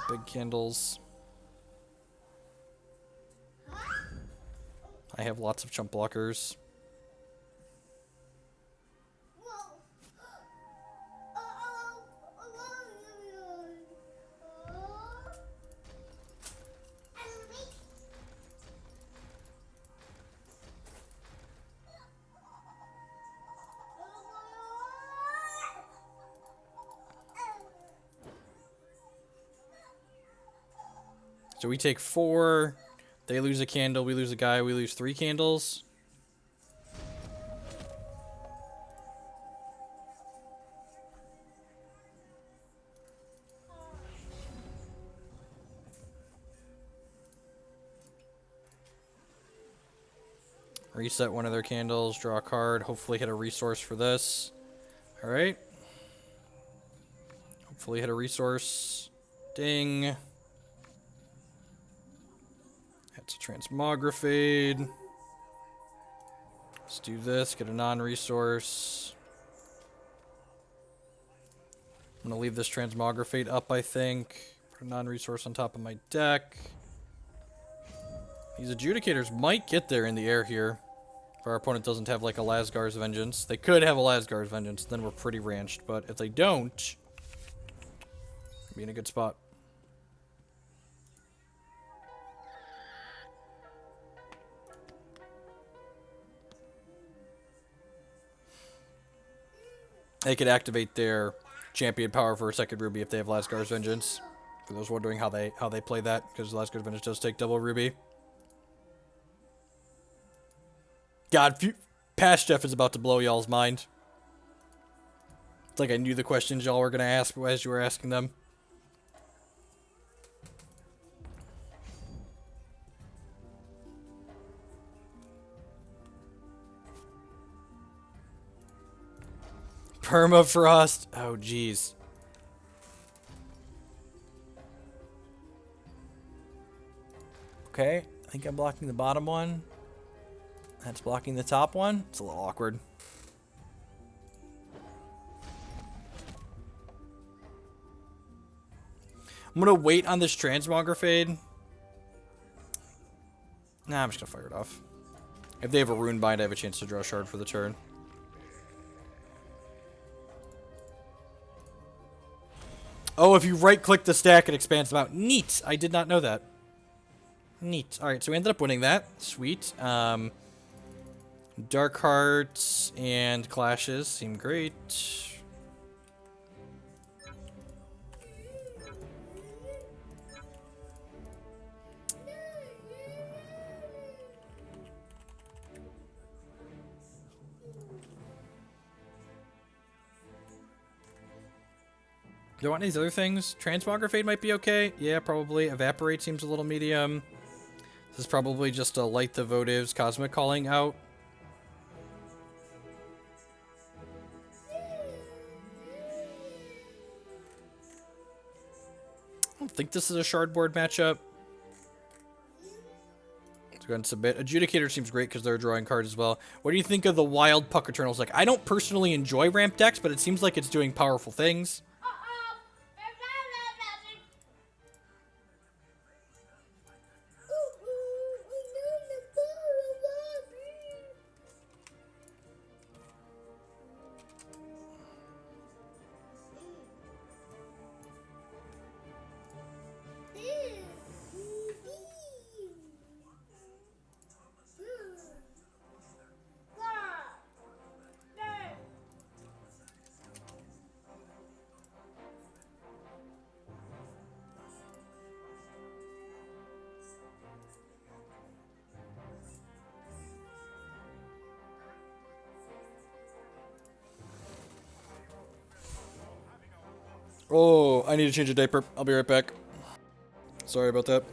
Speaker 1: Big candles. I have lots of chump blockers. So we take 4, they lose a candle, we lose a guy, we lose 3 candles. Reset one of their candles, draw a card, hopefully hit a resource for this. Alright. Hopefully hit a resource. Ding. That's a Transmogrifade. Let's do this, get a non-resource. I'm gonna leave this Transmogrifade up, I think. Put a non-resource on top of my deck. These Adjudicators might get there in the air here. If our opponent doesn't have like a Lasgar's Vengeance. They could have a Lasgar's Vengeance, then we're pretty ranched. But if they don't, we'll be in a good spot. They could activate their champion power for a second ruby if they have Lasgar's Vengeance. For those wondering how they play that, because Lasgar's Vengeance does take double ruby. God, Past Jeff is about to blow y'all's mind. It's like I knew the questions y'all were gonna ask as you were asking them. Permafrost. Oh, jeez. Okay, I think I'm blocking the bottom one. That's blocking the top one. It's a little awkward. I'm gonna wait on this Transmogrifade. Nah, I'm just gonna fire it off. If they have a Runebind, I have a chance to draw a shard for the turn. Oh, if you right-click the stack, it expands them out. Neat! I did not know that. Neat. Alright, so we ended up winning that. Sweet. Dark Hearts and Clashes seem great. Do I want these other things? Transmogrifade might be okay. Yeah, probably. Evaporate seems a little medium. This is probably just a Light the Votives Cosmic Calling out. I don't think this is a shard board matchup. Let's go ahead and submit. Adjudicator seems great because they're drawing cards as well. What do you think of the Wild Puck Eternals? Like, I don't personally enjoy ramp decks, but it seems like it's doing powerful things. Oh, I need to change a diaper. I'll be right back. Sorry about that.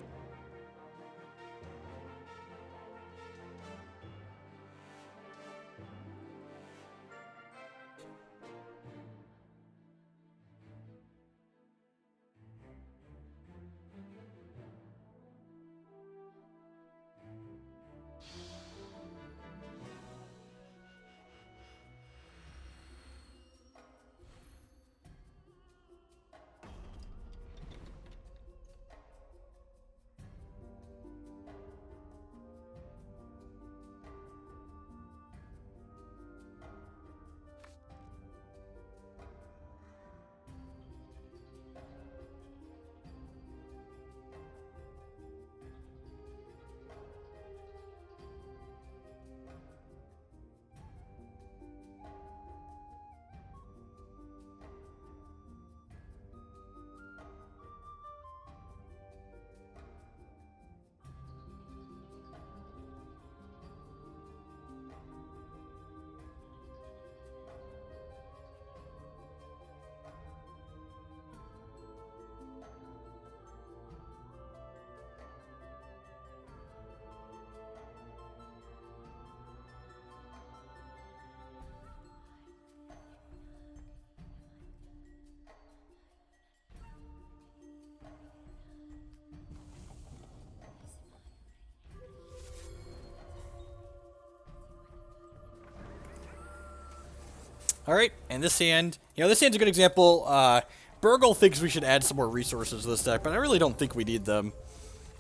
Speaker 1: Alright, and this hand, this hand's a good example. Burgle thinks we should add some more resources to this deck, but I really don't think we need them.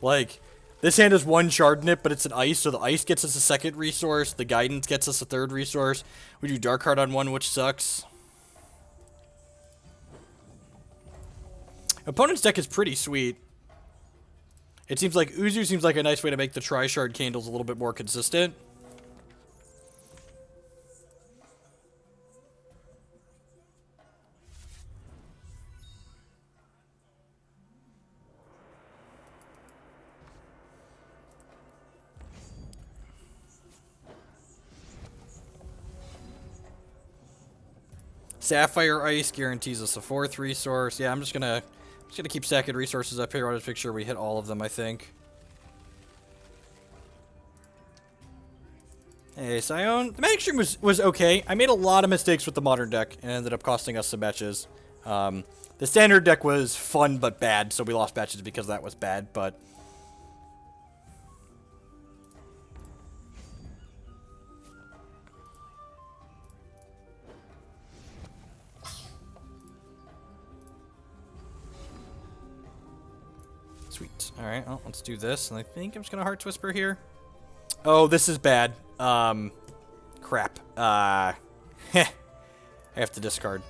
Speaker 1: Like, this hand has one shard in it, but it's an ice, so the ice gets us a second resource, the guidance gets us a third resource. We do Dark Heart on one, which sucks. Opponent's deck is pretty sweet. It seems like Uzu seems like a nice way to make the Tri-Shard candles a little bit more consistent. Sapphire Ice guarantees us a fourth resource. Yeah, I'm just gonna keep stacking resources up here. I'll just make sure we hit all of them, I think. Hey, Sion. The Magic Stream was okay. I made a lot of mistakes with the modern deck and ended up costing us some matches. The standard deck was fun but bad, so we lost matches because that was bad, but... Sweet. Alright, well, let's do this. And I think I'm just going to Heart's Whisper here. Oh, this is bad. Crap. I have to discard.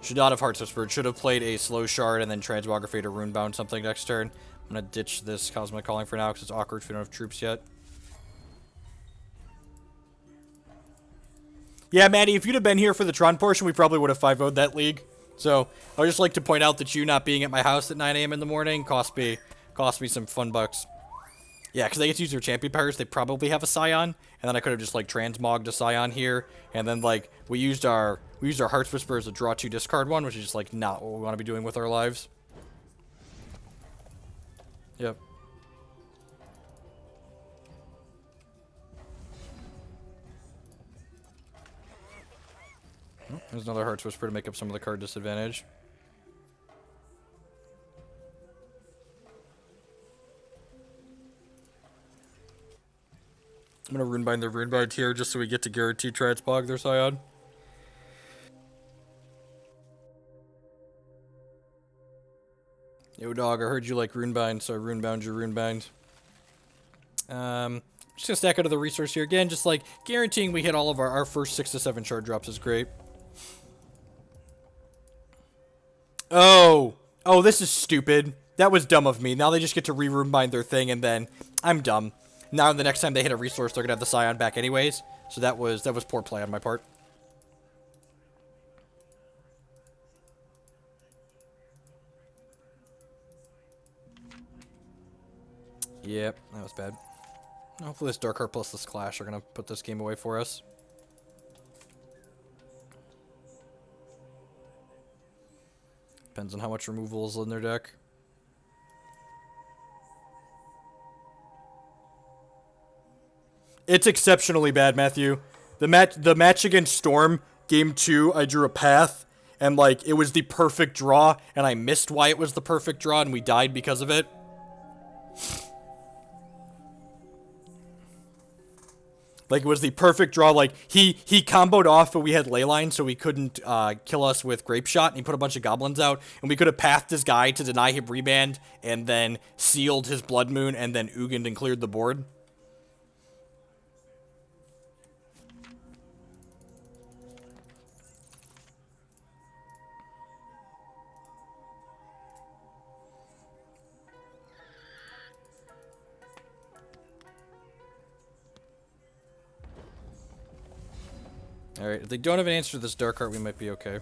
Speaker 1: Should not have Heart's Whispered. Should have played a Slow Shard and then Transmogrifade or Runebound something next turn. I'm going to ditch this Cosmic Calling for now because it's awkward if we don't have troops yet. Yeah, Maddie, if you'd have been here for the Tron portion, we probably would have 5-0'd that league. So, I would just like to point out that you not being at my house at 9 a.m. in the morning cost me some fun bucks. Yeah, because they get to use their champion powers, they probably have a Scion, and then I could have just, like, transmogged a Scion here, and then, like, we used our Heart's Whisper as a draw 2 discard one, which is just, like, not what we want to be doing with our lives. Yep. Oh, there's another Heart's Whisper to make up some of the card disadvantage. I'm going to Runebind the Runebind here just so we get to guarantee Transmog their Scion. Yo, dog, I heard you like Runebind, so I Runebound your Runebind. Just going to stack out of the resource here again, just like guaranteeing we hit all of our first 6 to 7 shard drops is great. Oh, this is stupid. That was dumb of me. Now they just get to re-Runebind their thing, and then I'm dumb. Now the next time they hit a resource, they're gonna have the Scion back anyways. So that was poor play on my part. Yep, that was bad. Hopefully this Dark Heart plus this Clash are gonna put this game away for us. Depends on how much removal is in their deck. It's exceptionally bad, Matthew. The match against Storm, game 2, I drew a path, and like it was the perfect draw, and I missed why it was the perfect draw, and we died because of it. Like, it was the perfect draw. Like, he comboed off, but we had Leyline, so he couldn't kill us with Grape Shot, and he put a bunch of goblins out, and we could have pathed his guy to deny him reband, and then sealed his Blood Moon, and then Ugin and cleared the board. Alright, if they don't have an answer to this Dark Heart, we might be okay. Am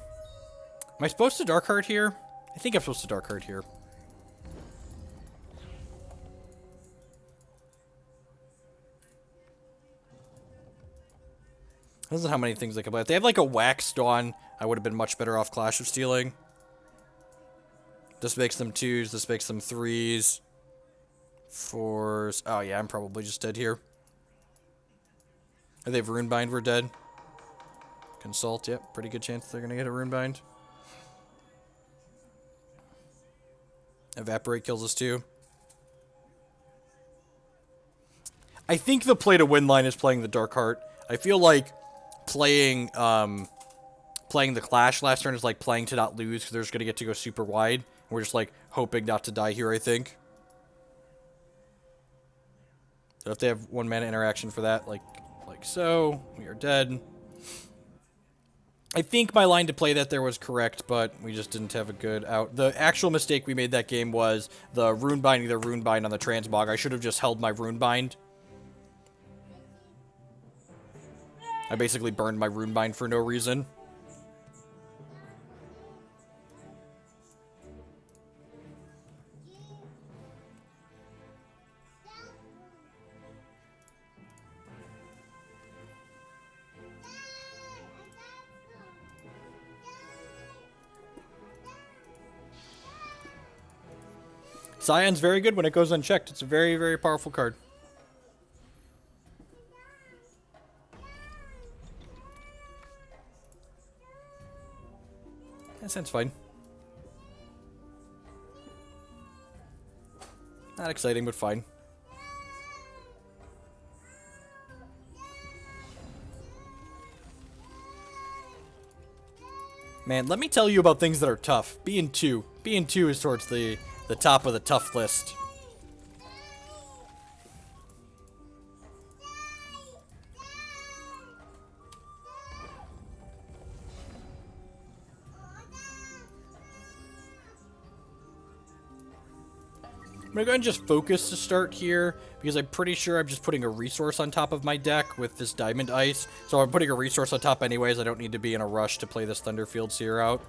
Speaker 1: I supposed to Dark Heart here? I think I'm supposed to Dark Heart here. This is how many things they can play. If they have like a Wax Dawn, I would have been much better off Clash of Stealing. This makes them 2s, this makes them 3s. 4s. Oh yeah, I'm probably just dead here. If they have Runebind, we're dead. Consult, yep, pretty good chance they're gonna get a Runebind. Evaporate kills us too. I think the play to win line is playing the Dark Heart. I feel like playing playing the Clash last turn is like playing to not lose because they're just going to get to go super wide. We're just like hoping not to die here, I think. So if they have 1 mana interaction for that, like so, we are dead. I think my line to play that there was correct, but we just didn't have a good out. The actual mistake we made that game was the Runebinding the Runebind on the Transmog. I should have just held my Runebind. I basically burned my Runebind for no reason. Scion's very good when it goes unchecked. It's a very, very powerful card. That sounds fine. Not exciting, but fine. Man, let me tell you about things that are tough. Being 2. Being 2 is towards the top of the tough list. I'm gonna go ahead and just focus to start here, because I'm pretty sure I'm just putting a resource on top of my deck with this Diamond Ice. So I'm putting a resource on top anyways. I don't need to be in a rush to play this Thunderfield Seer out.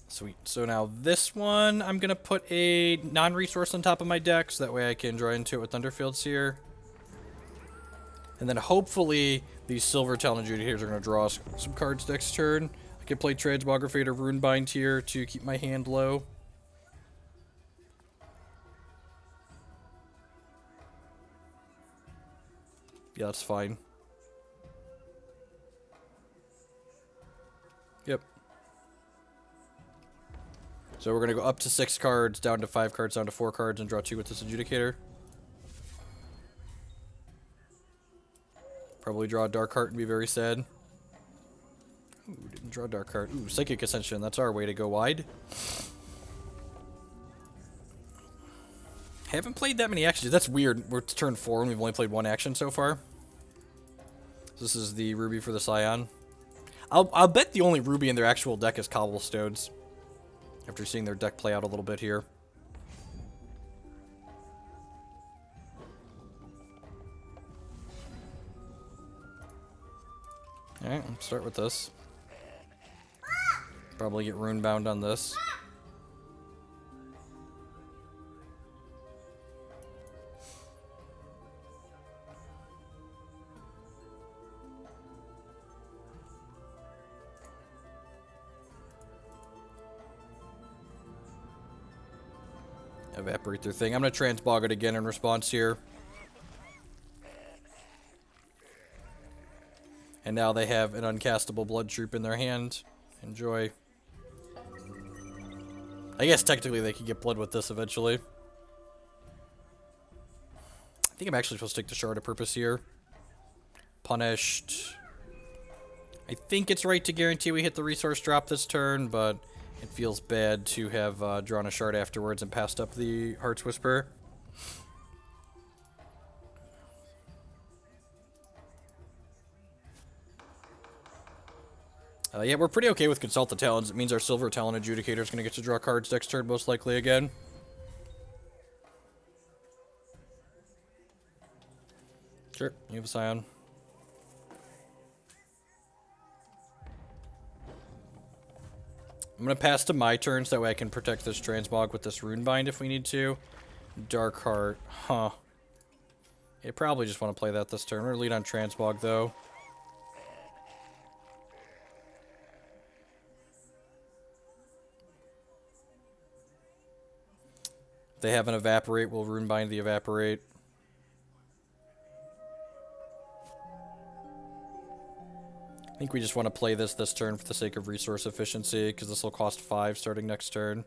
Speaker 1: Sweet. So now this one, I'm going to put a non-resource on top of my deck, so that way I can draw into it with Thunderfield Seer. And then hopefully these Silver Talon Adjudicators are going to draw us some cards next turn. I can play Transmogrifade or Runebind here to keep my hand low. Yeah, that's fine. Yep. So we're going to go up to 6 cards, down to 5 cards, down to 4 cards, and draw 2 with this Adjudicator. Probably draw a Dark Heart and be very sad. Ooh, didn't draw a Dark Heart. Ooh, Psychic Ascension. That's our way to go wide. Haven't played that many actions. That's weird. We're turn 4 and we've only played 1 action so far. This is the Ruby for the Scion. I'll bet the only Ruby in their actual deck is Cobblestones. After seeing their deck play out a little bit here. Alright, let's start with this. Probably get Runebound on this. Evaporate their thing. I'm going to Transmog it again in response here. And now they have an uncastable Blood Troop in their hand. Enjoy. I guess technically they could get blood with this eventually. I think I'm actually supposed to take the Shard of Purpose here. Punished. I think it's right to guarantee we hit the resource drop this turn, but it feels bad to have drawn a shard afterwards and passed up the Heart's Whisper. Yeah, we're pretty okay with Consult the Talons. It means our Silver Talon Adjudicator is going to get to draw cards next turn, most likely again. Sure, you have a Scion. I'm going to pass to my turn so that way I can protect this Transmog with this Runebind if we need to. Dark Heart. Huh. Yeah, probably just want to play that this turn. We're going to lead on Transmog, though. If they have an Evaporate, we'll Runebind the Evaporate. I think we just want to play this turn for the sake of resource efficiency, because this will cost 5 starting next turn.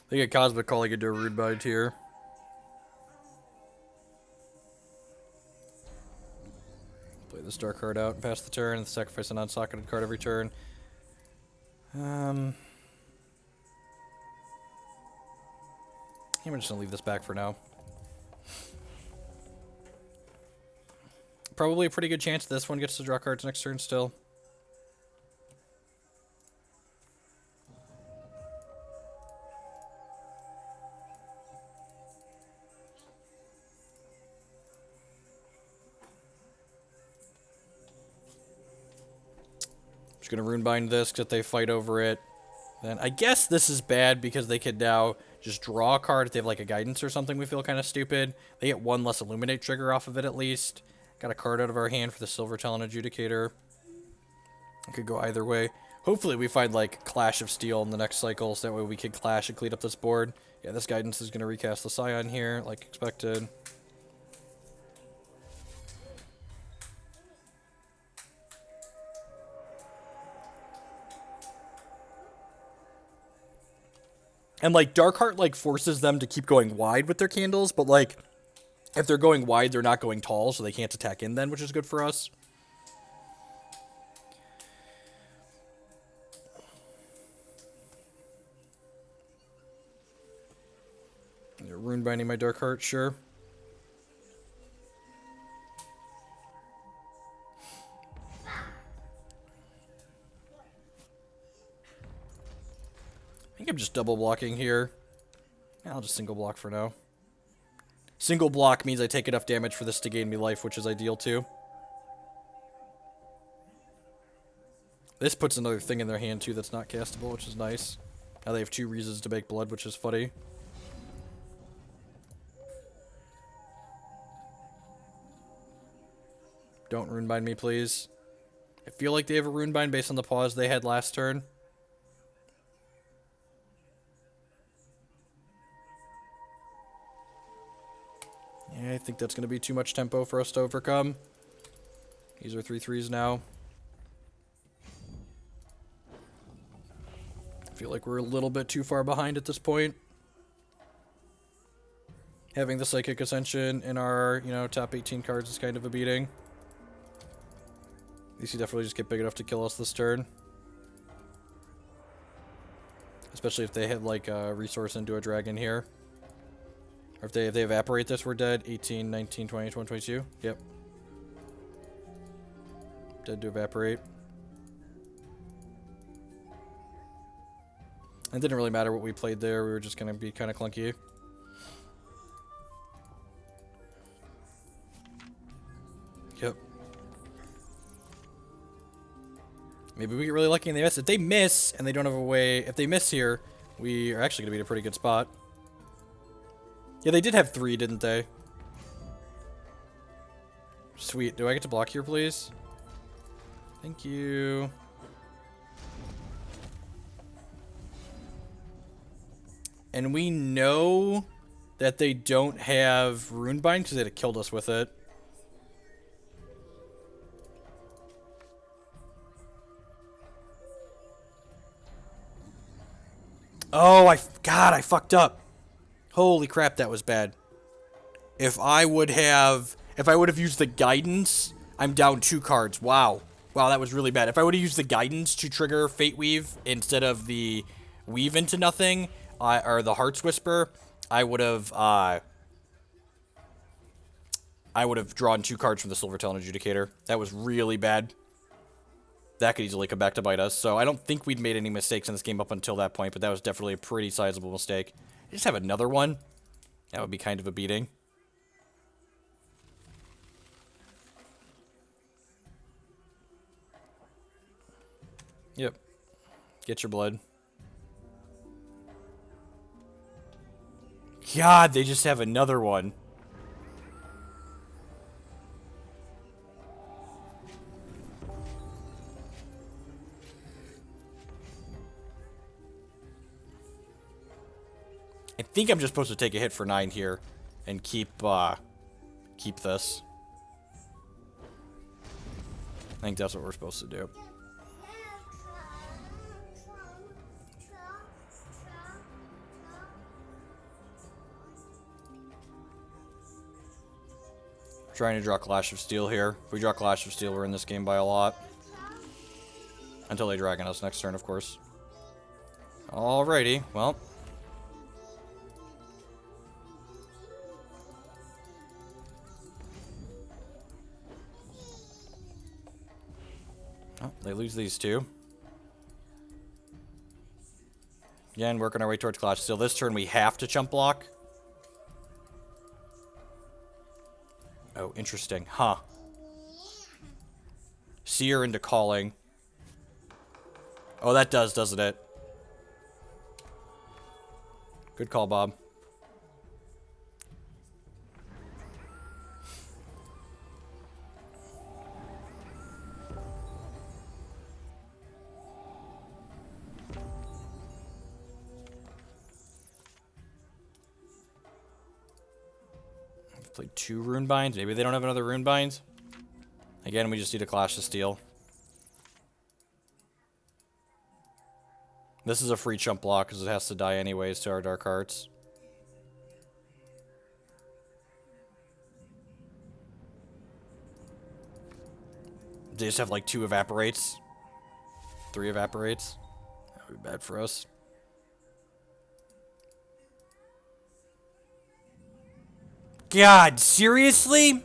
Speaker 1: They get Cosmic Calling into a Runebind here. Play this Dark Card out and pass the turn, and sacrifice a non-socketed card every turn. I'm just going to leave this back for now. Probably a pretty good chance this one gets to draw cards next turn still. Just going to Runebind this because if they fight over it. Then I guess this is bad because they could now just draw a card if they have like a Guidance or something we feel kind of stupid. They get 1 less Illuminate trigger off of it at least. Got a card out of our hand for the Silver Talon Adjudicator. It could go either way. Hopefully we find like Clash of Steel in the next cycle, so that way we can clash and clean up this board. Yeah, this Guidance is going to recast the Scion here, like expected. And like Darkheart like forces them to keep going wide with their candles, but like if they're going wide, they're not going tall, so they can't attack in then, which is good for us. You're Runebinding my Darkheart, sure. I think I'm just double blocking here. Yeah, I'll just single block for now. Single block means I take enough damage for this to gain me life, which is ideal too. This puts another thing in their hand too that's not castable, which is nice. Now they have 2 reasons to make blood, which is funny. Don't Runebind me, please. I feel like they have a Runebind based on the pause they had last turn. Yeah, I think that's going to be too much tempo for us to overcome. These are 3/3s now. I feel like we're a little bit too far behind at this point. Having the Psychic Ascension in our, top 18 cards is kind of a beating. These could definitely just get big enough to kill us this turn. Especially if they hit, like, a resource into a dragon here. Or if they evaporate this, we're dead. 18, 19, 20, 21, 22. Yep. Dead to evaporate. It didn't really matter what we played there. We were just going to be kind of clunky. Yep. Maybe we get really lucky and they miss. If they miss and they don't have a way... If they miss here, we are actually going to be in a pretty good spot. Yeah, they did have 3, didn't they? Sweet. Do I get to block here, please? Thank you. And we know that they don't have Runebind because they'd have killed us with it. Oh, God, I fucked up. Holy crap, that was bad. If I would have used the Guidance, I'm down 2 cards. Wow. Wow, that was really bad. If I would have used the Guidance to trigger Fate Weave instead of the Weave into Nothing, or the Heart's Whisper, I would have drawn 2 cards from the Silver Talon Adjudicator. That was really bad. That could easily come back to bite us. So I don't think we'd made any mistakes in this game up until that point, but that was definitely a pretty sizable mistake. Just have another one. That would be kind of a beating. Yep. Get your blood. God, they just have another one. I think I'm just supposed to take a hit for 9 here and keep this. I think that's what we're supposed to do. Trying to draw Clash of Steel here. If we draw Clash of Steel, we're in this game by a lot. Until they dragon us next turn, of course. Alrighty, well. Oh, they lose these two. Again, working our way towards Clash of Steel. This turn we have to chump block. Oh, interesting. Huh. Seer into Calling. Oh, that does, doesn't it? Good call, Bob. I've played 2 Runebinds. Maybe they don't have another Runebind. Again, we just need a Clash of Steel. This is a free chump block because it has to die anyways to our Dark Hearts. They just have like 2 Evaporates. 3 Evaporates. That would be bad for us. God, seriously?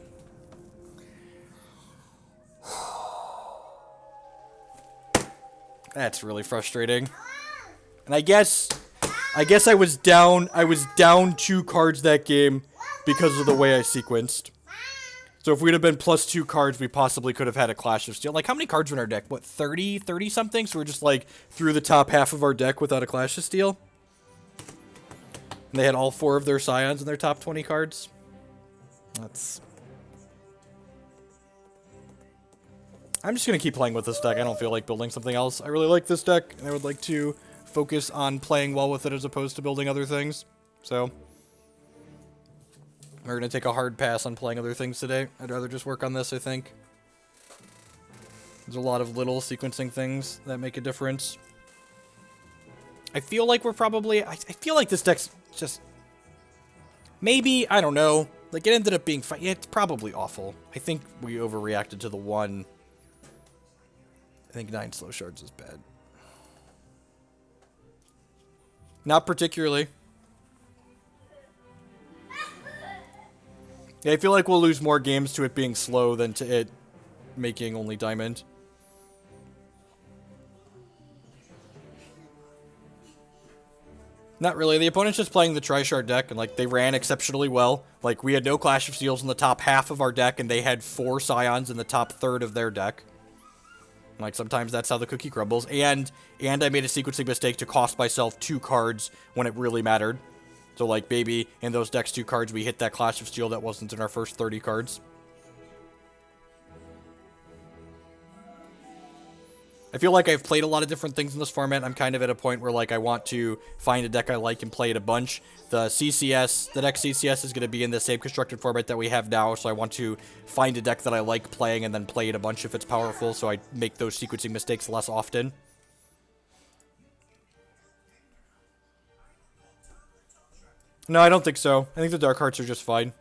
Speaker 1: That's really frustrating. And I guess I was down 2 cards that game because of the way I sequenced. So if we'd have been plus 2 cards, we possibly could have had a Clash of Steel. Like, how many cards were in our deck? What, 30 something? So we're just like through the top half of our deck without a Clash of Steel. And they had all 4 of their Scions in their top 20 cards. That's... I'm just going to keep playing with this deck. I don't feel like building something else. I really like this deck, and I would like to focus on playing well with it as opposed to building other things. So, we're going to take a hard pass on playing other things today. I'd rather just work on this, I think. There's a lot of little sequencing things that make a difference. I feel like we're probably... I feel like this deck's just... Maybe, I don't know. Like, it ended up being fine. Yeah, it's probably awful. I think we overreacted to the 1... I think 9 slow shards is bad. Not particularly. Yeah, I feel like we'll lose more games to it being slow than to it making only diamond. Not really. The opponent's just playing the Tri-Shard deck, and like they ran exceptionally well. Like, we had no Clash of Steels in the top half of our deck, and they had 4 Scions in the top third of their deck. Like, sometimes that's how the cookie crumbles. And I made a sequencing mistake to cost myself 2 cards when it really mattered. So, like, baby, in those decks 2 cards, we hit that Clash of Steel that wasn't in our first 30 cards. I feel like I've played a lot of different things in this format. I'm kind of at a point where, like, I want to find a deck I like and play it a bunch. The next CCS is going to be in the same constructed format that we have now, so I want to find a deck that I like playing and then play it a bunch if it's powerful, so I make those sequencing mistakes less often. No, I don't think so. I think the Dark Hearts are just fine.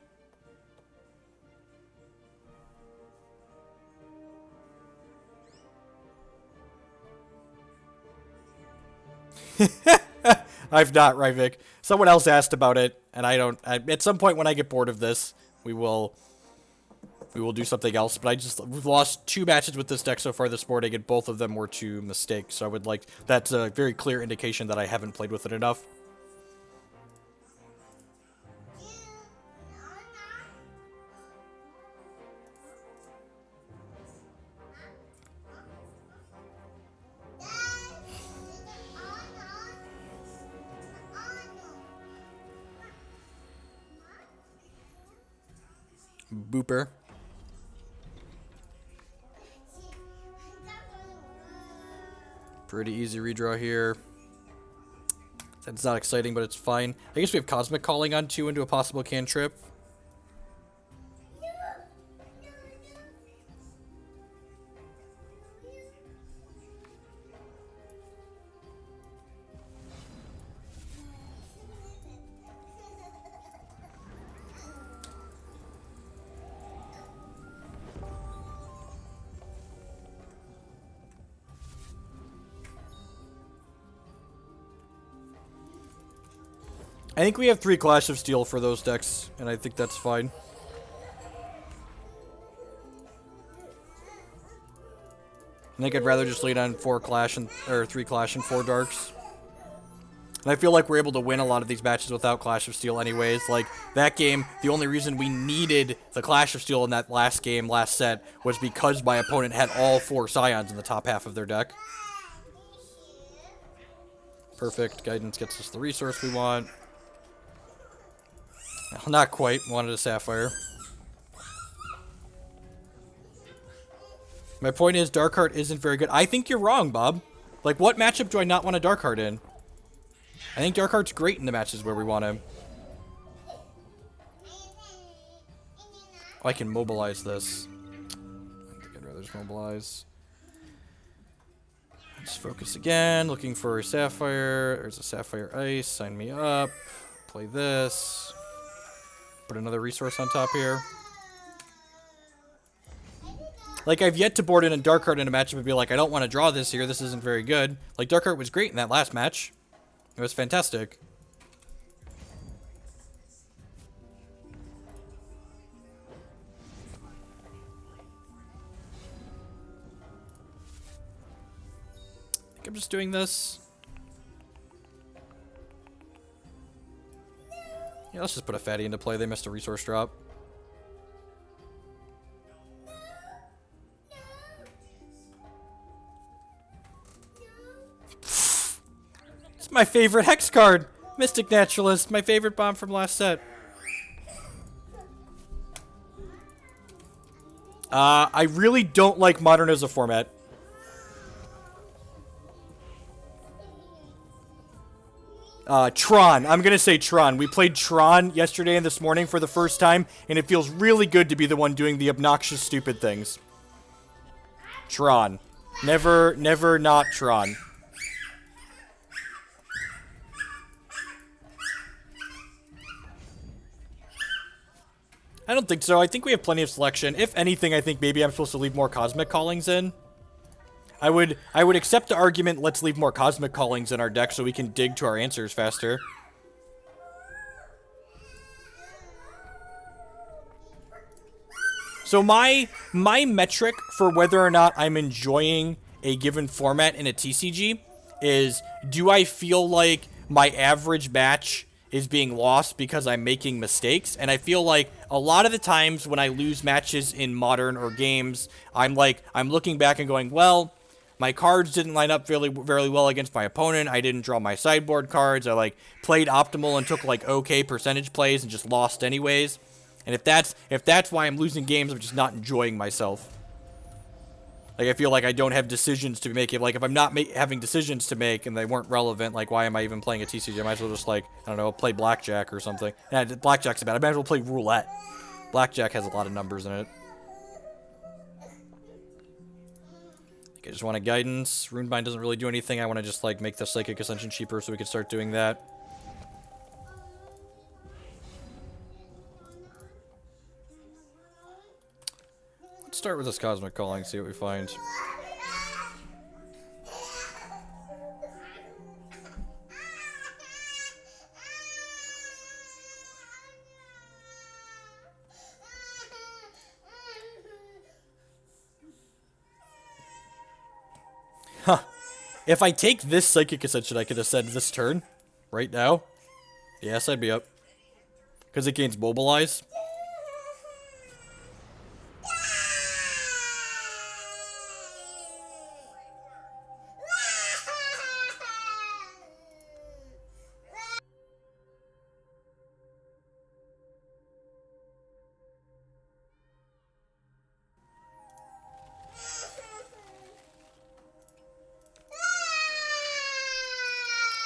Speaker 1: I've not, Ryvik. Someone else asked about it, and at some point when I get bored of this, we will do something else. But we've lost 2 matches with this deck so far this morning, and both of them were to mistakes. So I would like, that's a very clear indication that I haven't played with it enough. Booper. Pretty easy redraw here. That's not exciting, but it's fine. I guess we have Cosmic Calling on 2 into a possible cantrip. I think we have 3 Clash of Steel for those decks, and I think that's fine. I think I'd rather just lead on 4 Clash and or 3 Clash and 4 Darks. And I feel like we're able to win a lot of these matches without Clash of Steel anyways. Like, that game, the only reason we needed the Clash of Steel in that last game, last set, was because my opponent had all 4 Scions in the top half of their deck. Perfect. Guidance gets us the resource we want. Well, not quite. Wanted a Sapphire. My point is, Darkheart isn't very good. I think you're wrong, Bob. Like, what matchup do I not want a Darkheart in? I think Darkheart's great in the matches where we want him. Oh, I can mobilize this. I think I'd rather just mobilize. Let's focus again. Looking for a Sapphire. There's a Sapphire Ice. Sign me up. Play this. Put another resource on top here. Like, I've yet to board in a Darkheart in a matchup and be like, I don't want to draw this here. This isn't very good. Like, Darkheart was great in that last match. It was fantastic. I think I'm just doing this. Yeah, let's just put a fatty into play. They missed a resource drop. It's my favorite Hex card. Mystic Naturalist, my favorite bomb from last set. I really don't like Modern as a format. Tron. I'm going to say Tron. We played Tron yesterday and this morning for the first time, and it feels really good to be the one doing the obnoxious, stupid things. Tron. Never not Tron. I don't think so. I think we have plenty of selection. If anything, I think maybe I'm supposed to leave more Cosmic Callings in. I would accept the argument, let's leave more Cosmic Callings in our deck so we can dig to our answers faster. So my metric for whether or not I'm enjoying a given format in a TCG is, do I feel like my average match is being lost because I'm making mistakes? And I feel like a lot of the times when I lose matches in Modern or games, I'm looking back and going, well, my cards didn't line up very well against my opponent. I didn't draw my sideboard cards. I played optimal and took okay percentage plays and just lost anyways. And if that's why I'm losing games, I'm just not enjoying myself. Like, I feel like I don't have decisions to make. Like, if I'm not having decisions to make and they weren't relevant, like, why am I even playing a TCG? I might as well just, I don't know, play Blackjack or something. Yeah, Blackjack's bad. I might as well play Roulette. Blackjack has a lot of numbers in it. I just want a Guidance. Runebind doesn't really do anything. I want to just, make the Psychic Ascension cheaper so we can start doing that. Let's start with this Cosmic Calling, see what we find. Huh. If I take this Psychic Ascension, I could ascend this turn. Right now. Yes, I'd be up. Because it gains Mobilize.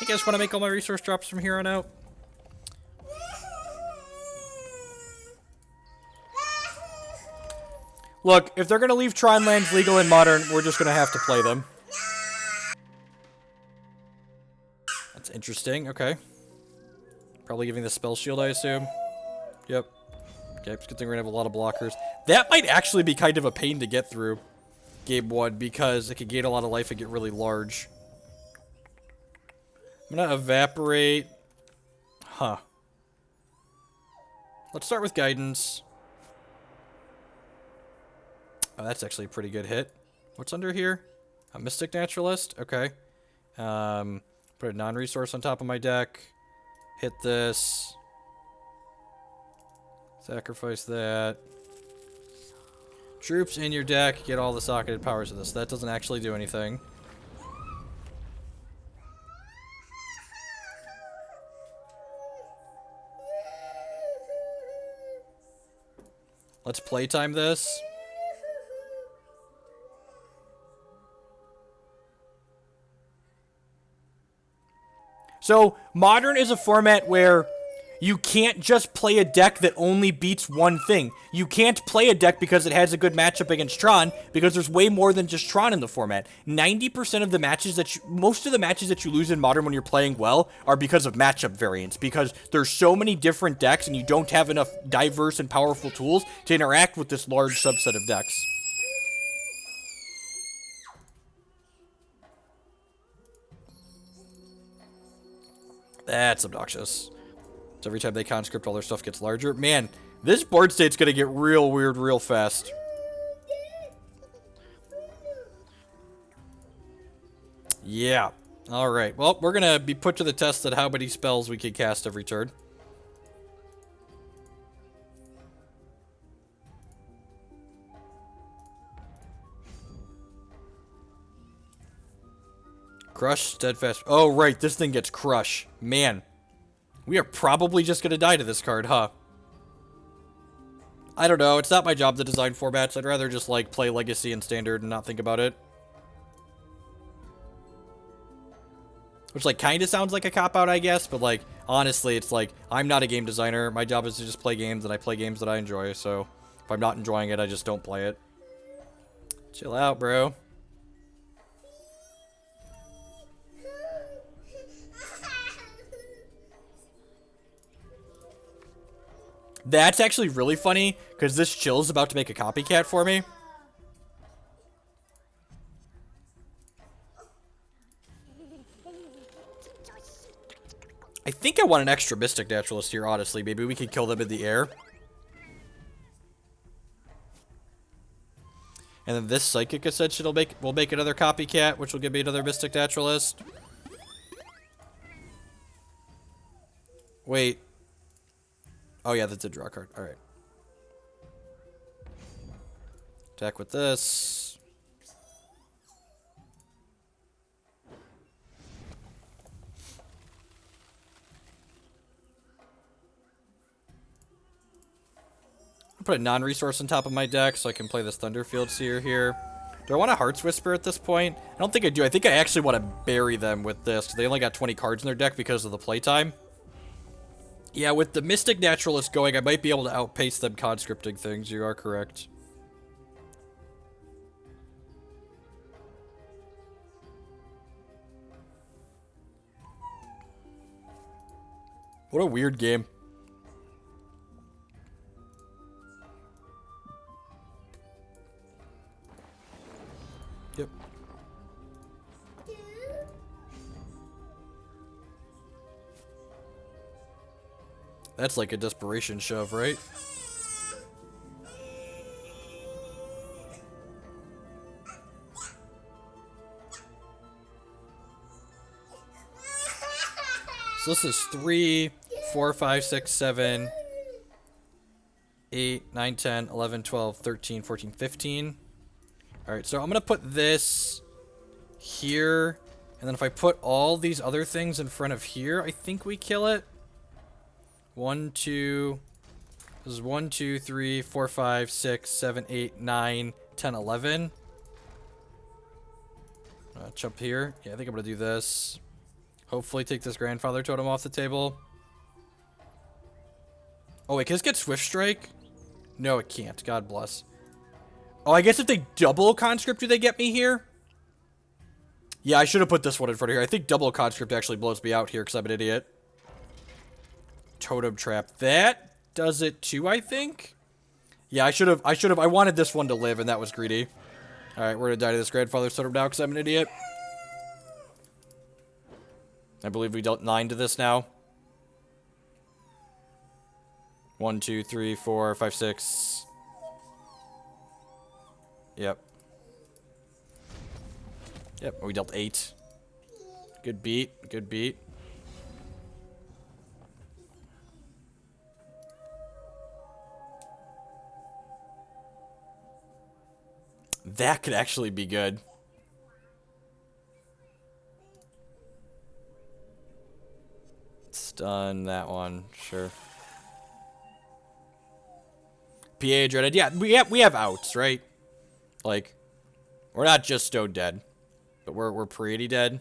Speaker 1: think I just want to make all my resource drops from here on out. Look, if they're going to leave Tron lands legal in Modern, we're just going to have to play them. That's interesting. Okay. Probably giving the spell shield, I assume. Yep. Okay, it's a good thing we're going to have a lot of blockers. That might actually be kind of a pain to get through game 1 because it could gain a lot of life and get really large. I'm going to evaporate. Huh. Let's start with guidance. Oh, that's actually a pretty good hit. What's under here? A Mystic Naturalist? Okay. Put a non-resource on top of my deck. Hit this. Sacrifice that. Troops in your deck. Get all the socketed powers of this. That doesn't actually do anything. Let's playtime this. So, Modern is a format where you can't just play a deck that only beats one thing. You can't play a deck because it has a good matchup against Tron, because there's way more than just Tron in the format. 90% of the matches most of the matches that you lose in Modern when you're playing well are because of matchup variance, because there's so many different decks and you don't have enough diverse and powerful tools to interact with this large subset of decks. That's obnoxious. So every time they conscript, all their stuff gets larger. Man, this board state's gonna get real weird real fast. Yeah. Alright. Well, we're gonna be put to the test at how many spells we can cast every turn. Crush, Steadfast. Oh, right. This thing gets Crush. Man. We are probably just going to die to this card, huh? I don't know. It's not my job to design formats. I'd rather just, like, play Legacy and Standard and not think about it. Which, like, kind of sounds like a cop-out, I guess. But, like, honestly, it's like, I'm not a game designer. My job is to just play games, and I play games that I enjoy. So, if I'm not enjoying it, I just don't play it. Chill out, bro. That's actually really funny, because this chill is about to make a copycat for me. I think I want an extra Mystic Naturalist here, honestly. Maybe we could kill them in the air. And then this Psychic Ascension will make another copycat, which will give me another Mystic Naturalist. Wait. Oh yeah, that's a draw card. Alright. Attack with this. I'll put a non-resource on top of my deck so I can play this Thunderfield Seer here. Do I want a Heart's Whisper at this point? I don't think I do. I think I actually want to bury them with this, because they only got 20 cards in their deck because of the playtime. Yeah, with the Mystic Naturalist going, I might be able to outpace them conscripting things. You are correct. What a weird game. Yep. That's like a desperation shove, right? So this is 3, 4, 5, 6, 7, 8, 9, 10, 11, 12, 13, 14, 15. Alright, so I'm going to put this here. And then if I put all these other things in front of here, I think we kill it. 1, 2, this is 1, 2, 3, 4, 5, 6, 7, 8, 9, 10, 11. Jump here. Yeah, I think I'm going to do this. Hopefully take this Grandfather Totem off the table. Oh, wait, can this get Swift Strike? No, it can't. God bless. Oh, I guess if they double Conscript, do they get me here? Yeah, I should have put this one in front of here. I think double Conscript actually blows me out here because I'm an idiot. Totem Trap. That does it too, I think? Yeah, I wanted this one to live, and that was greedy. Alright, we're gonna die to this Grandfather's Totem now because I'm an idiot. I believe we dealt 9 to this now. 1, 2, 3, 4, 5, 6. Yep. Yep, we dealt 8. Good beat, good beat. That could actually be good. Stun that one, sure. PA Dreaded, yeah, we have outs, right? Like, we're not just stone dead, but we're pretty dead.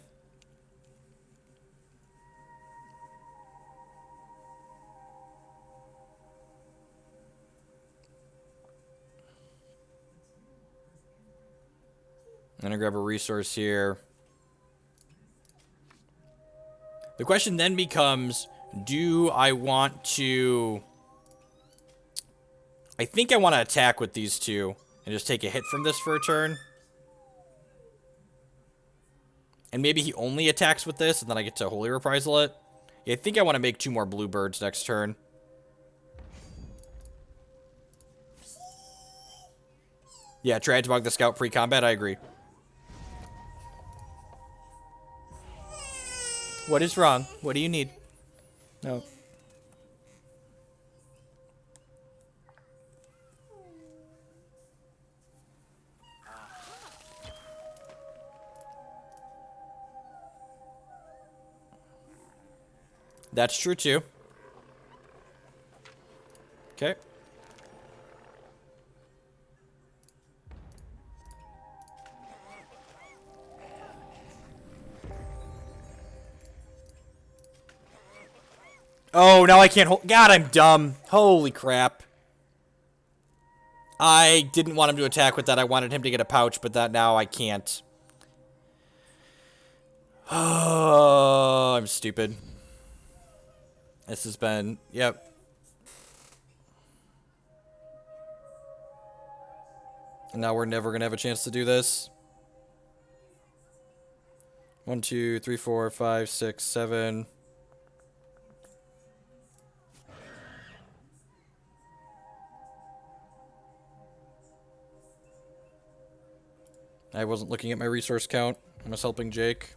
Speaker 1: I'm gonna grab a resource here. The question then becomes, do I want to... I think I want to attack with these two and just take a hit from this for a turn. And maybe he only attacks with this, and then I get to Holy Reprisal it. Yeah, I think I want to make 2 more bluebirds next turn. Yeah, Transmog the Scout pre-combat, I agree. What is wrong? What do you need? No. That's true too. Okay. Oh, now I can't hold... God, I'm dumb. Holy crap. I didn't want him to attack with that. I wanted him to get a pouch, but that now I can't. Oh, I'm stupid. This has been... Yep. And now we're never going to have a chance to do this. 1, 2, 3, 4, 5, 6, 7... I wasn't looking at my resource count. I was helping Jake.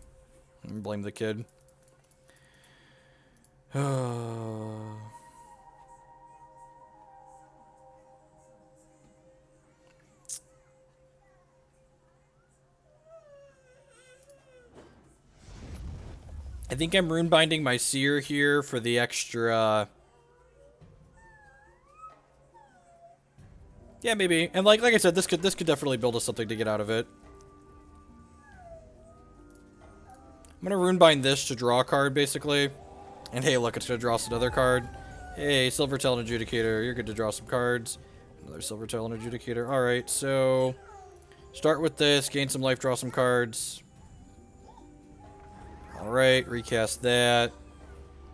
Speaker 1: And blame the kid. I think I'm runebinding my Seer here for the extra... Yeah, maybe. And like I said, this could definitely build us something to get out of it. I'm gonna runebind this to draw a card, basically. And hey, look, it's gonna draw us another card. Hey, Silver Talon Adjudicator, you're good to draw some cards. Another Silver Talon Adjudicator. Alright, so... Start with this, gain some life, draw some cards. Alright, recast that.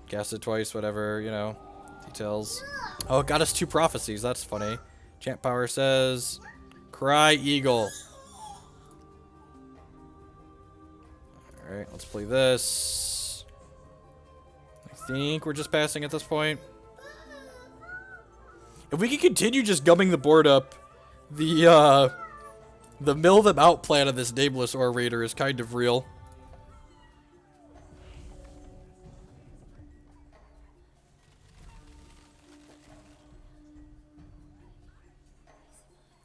Speaker 1: Cast it twice, whatever, you know. Details. Oh, it got us 2 prophecies, that's funny. Chant Power says... Cry Eagle. Alright, let's play this. I think we're just passing at this point. If we can continue just gumming the board up, the mill them out plan of this nameless orator is kind of real.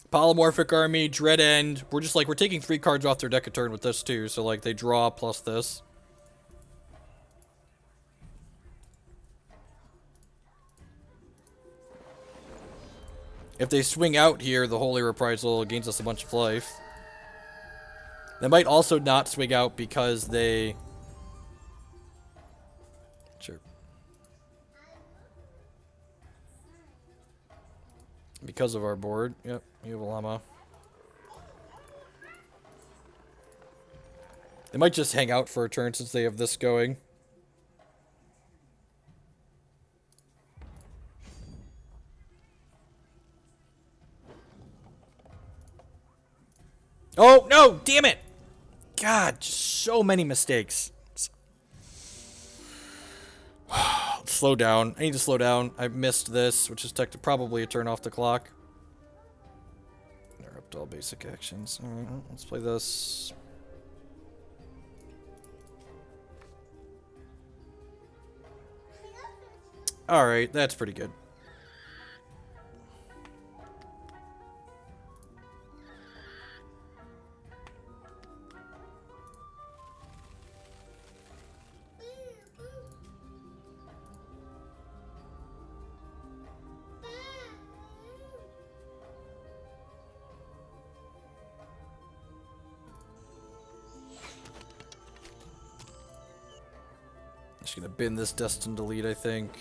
Speaker 1: Polymorphic Army, Dread End. We're just like, we're taking 3 cards off their deck a turn with this too. So like, they draw plus this. If they swing out here, the Holy Reprisal gains us a bunch of life. They might also not swing out because they... Because of our board. Yep, you have a llama. They might just hang out for a turn since they have this going. Oh, no! Damn it! God, just so many mistakes. Slow down. I need to slow down. I missed this, which is probably a turn off the clock. Interrupt all basic actions. Alright, let's play this. Alright, that's pretty good. Just gonna bin this Destined Delete, I think.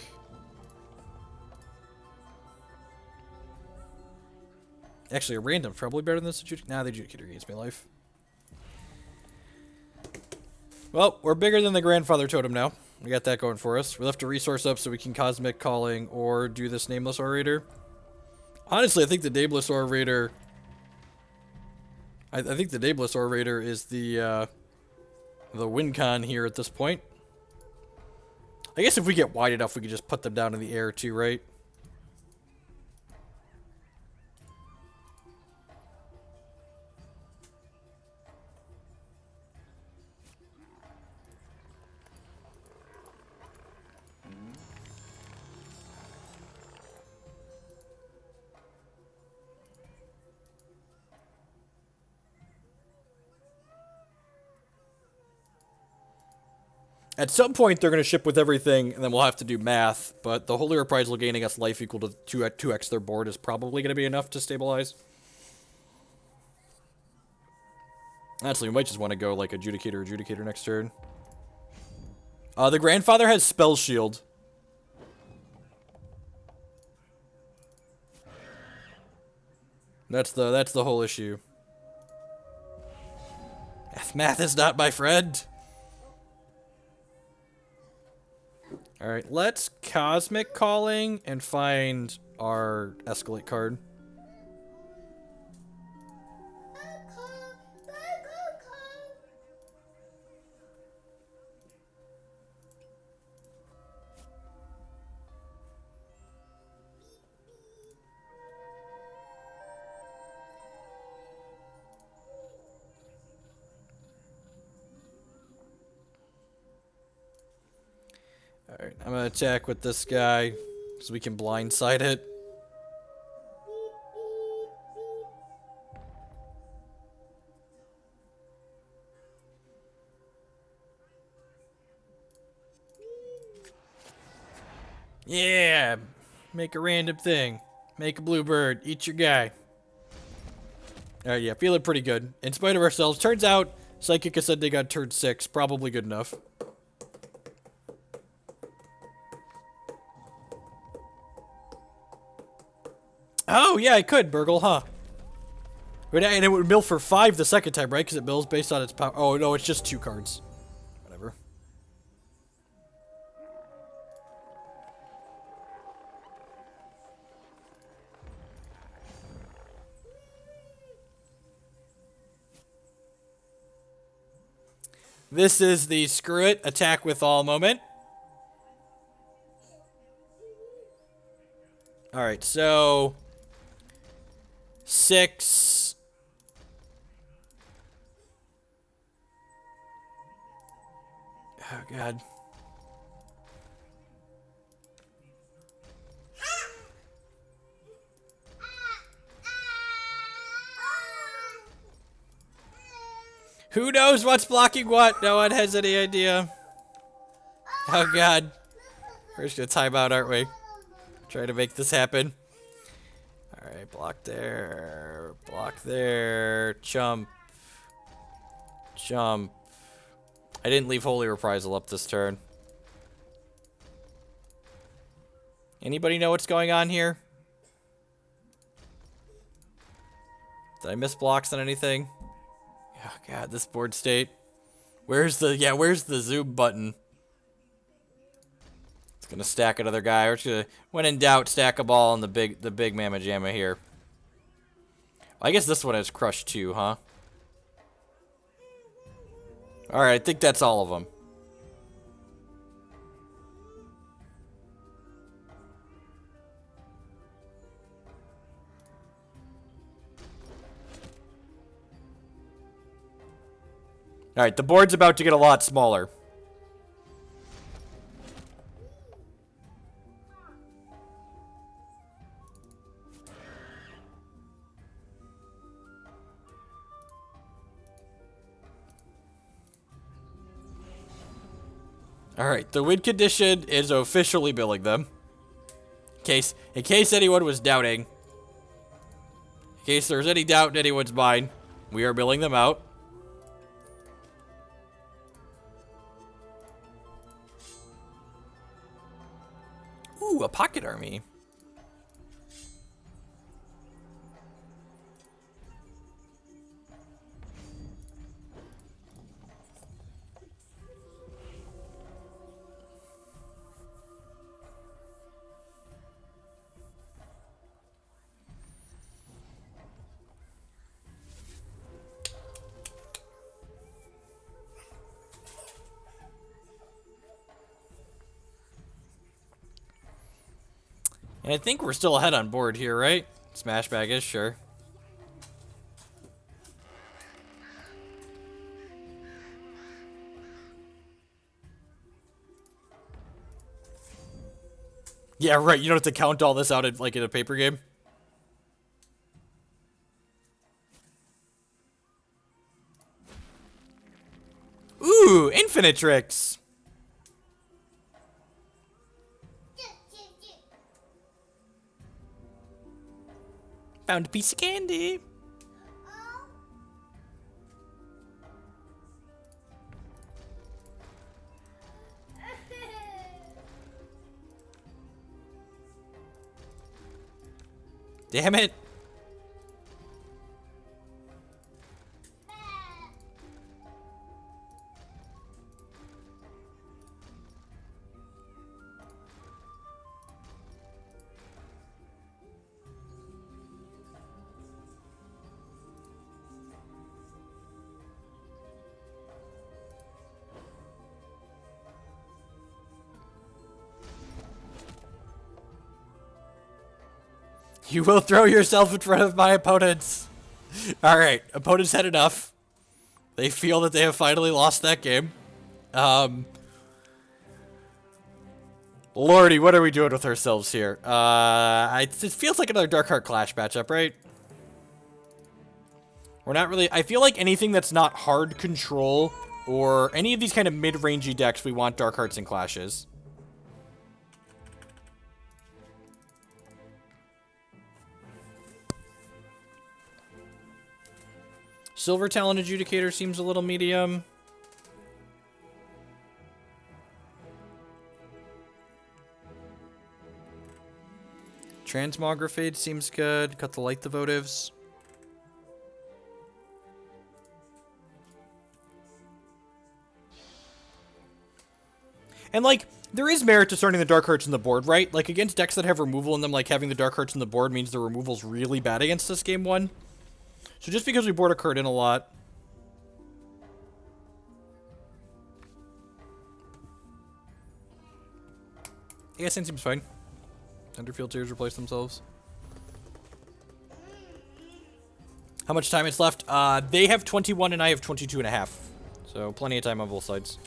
Speaker 1: Actually, a random's probably better than this Adjudicator. Nah, the Adjudicator gains me life. Well, we're bigger than the Grandfather Totem now. We got that going for us. We left a resource up so we can Cosmic Calling or do this Nameless Orator. Honestly, I think the Nameless Orator... I think the Nameless Orator is the win con here at this point. I guess if we get wide enough, we could just put them down in the air too, right? At some point, they're going to ship with everything, and then we'll have to do math, but the Holy Reprisal gaining us life equal to 2x their board is probably going to be enough to stabilize. Actually, we might just want to go, like, Adjudicator next turn. The Grandfather has Spell Shield. That's the whole issue. Math is not my friend. Alright, let's Cosmic Calling and find our Escalate card. Alright, I'm gonna attack with this guy so we can blindside it. Yeah! Make a random thing. Make a bluebird. Eat your guy. Alright, yeah, feeling pretty good. In spite of ourselves, turns out Psychic Ascension got turn 6. Probably good enough. Oh, yeah, I could, Burgle, huh? And it would mill for 5 the second time, right? Because it mills based on its power. Oh, no, it's just 2 cards. Whatever. This is the screw it, attack with all moment. Alright, so... 6... Oh, God. Who knows what's blocking what? No one has any idea. Oh, God. We're just gonna time out, aren't we? Try to make this happen. Alright, block there. Block there. Jump. Jump. I didn't leave Holy Reprisal up this turn. Anybody know what's going on here? Did I miss blocks on anything? Oh god, this board state. Where's the zoom button? It's gonna stack another guy. We're just gonna, when in doubt, stack a ball on the big mamma jamma here. I guess this one has crush too, huh? Alright, I think that's all of them. Alright, the board's about to get a lot smaller. Alright, the win condition is officially billing them. In case anyone was doubting. In case there's any doubt in anyone's mind, we are billing them out. Ooh, a pocket army. And I think we're still ahead on board here, right? Smash bag is, sure. Yeah, right. You don't have to count all this out like in a paper game. Ooh, infinite tricks. Found a piece of candy. Damn it. You will throw yourself in front of my opponents. Alright, opponents had enough. They feel that they have finally lost that game. Lordy, what are we doing with ourselves here? It feels like another Dark Heart Clash matchup, right? We're not really... I feel like anything that's not hard control or any of these kind of mid-rangey decks, we want Dark Hearts and Clashes. Silver Talon Adjudicator seems a little medium. Transmogrifade seems good. Cut the Light the Votives. And, like, there is merit to starting the Dark Hearts in the board, right? Like, against decks that have removal in them, like, having the Dark Hearts in the board means the removal's really bad against us game one. So just because we board a card in a lot... Yeah, Ascension seems fine. Thunderfield Seers replace themselves. How much time is left? They have 21 and I have 22 and a half. So plenty of time on both sides.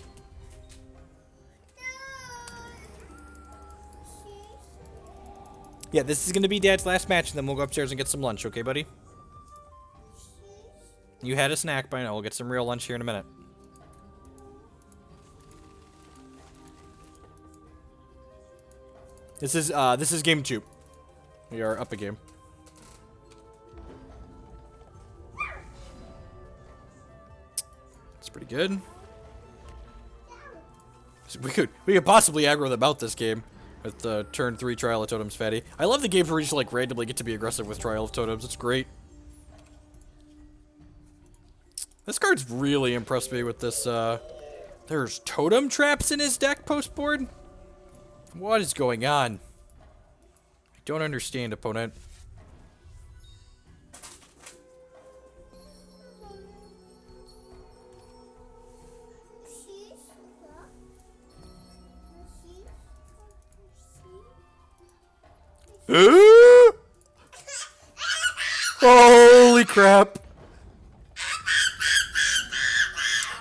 Speaker 1: Yeah, this is going to be Dad's last match, and then we'll go upstairs and get some lunch, okay, buddy? You had a snack by now. We'll get some real lunch here in a minute. This is game 2. We are up a game. That's pretty good. We could possibly aggro them out this game with the turn 3 Trial of Totems fatty. I love the games where you just like randomly get to be aggressive with Trial of Totems. It's great. This card's really impressed me with this, there's totem traps in his deck post-board? What is going on? I don't understand, opponent. Holy crap.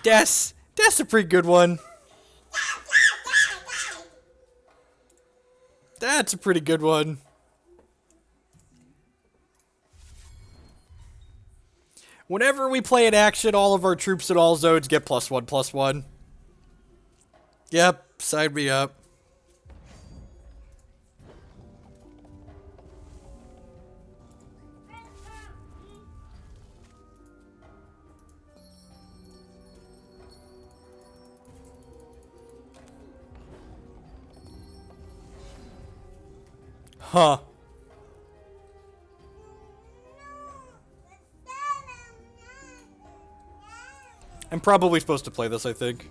Speaker 1: That's a pretty good one. That's a pretty good one. Whenever we play an action, all of our troops in all zones get +1/+1. Yep, sign me up. Huh. I'm probably supposed to play this, I think.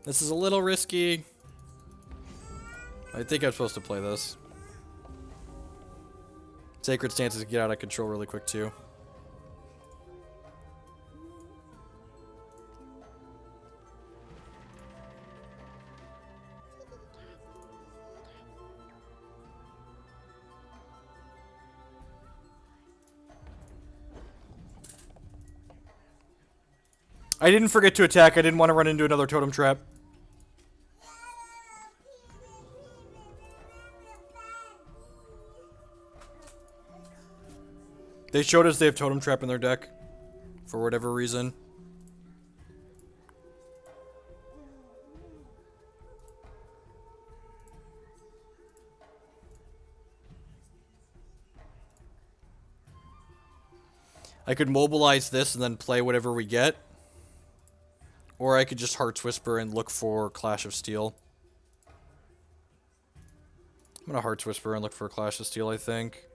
Speaker 1: This is a little risky. I think I'm supposed to play this. Sacred Stances get out of control really quick, too. I didn't forget to attack. I didn't want to run into another totem trap. They showed us they have totem trap in their deck. For whatever reason. I could mobilize this and then play whatever we get. Or I could just Heart's Whisper and look for Clash of Steel. I'm gonna Heart's Whisper and look for Clash of Steel, I think.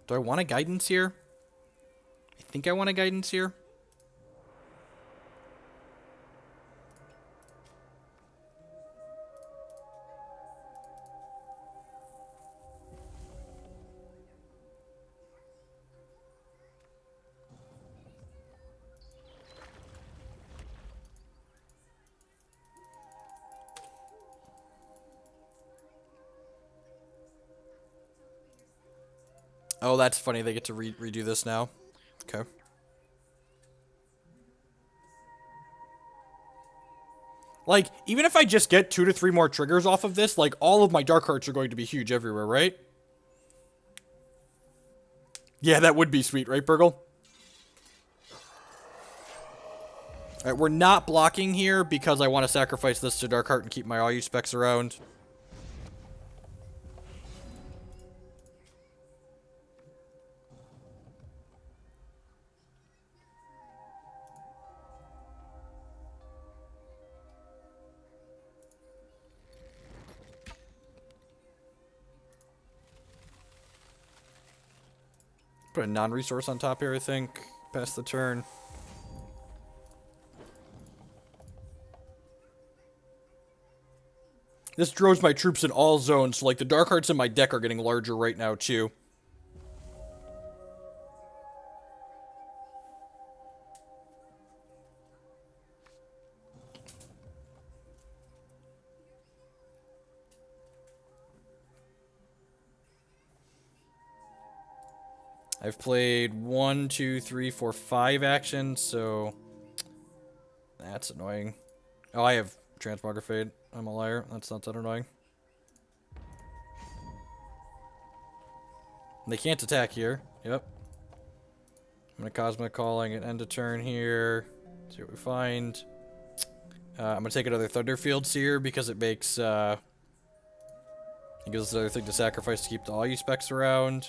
Speaker 1: Do I want a Guidance here? I think I want a Guidance here. Oh, that's funny. They get to redo this now. Okay. Like, even if I just get 2 to 3 more triggers off of this, like, all of my Dark Hearts are going to be huge everywhere, right? Yeah, that would be sweet, right, Burgle? Alright, we're not blocking here because I want to sacrifice this to Dark Heart and keep my all-use specs around. Put a non-resource on top here, I think. Pass the turn. This draws my troops in all zones, so like the Dark Hearts in my deck are getting larger right now too. I've played 1, 2, 3, 4, 5 actions, so that's annoying. Oh, I have Transmogrifade. I'm a liar. That's not that annoying. They can't attack here. Yep. I'm gonna Cosmic Calling and end a turn here. See what we find. I'm gonna take another Thunderfield Seer because it makes, it gives us another thing to sacrifice to keep all you specs around.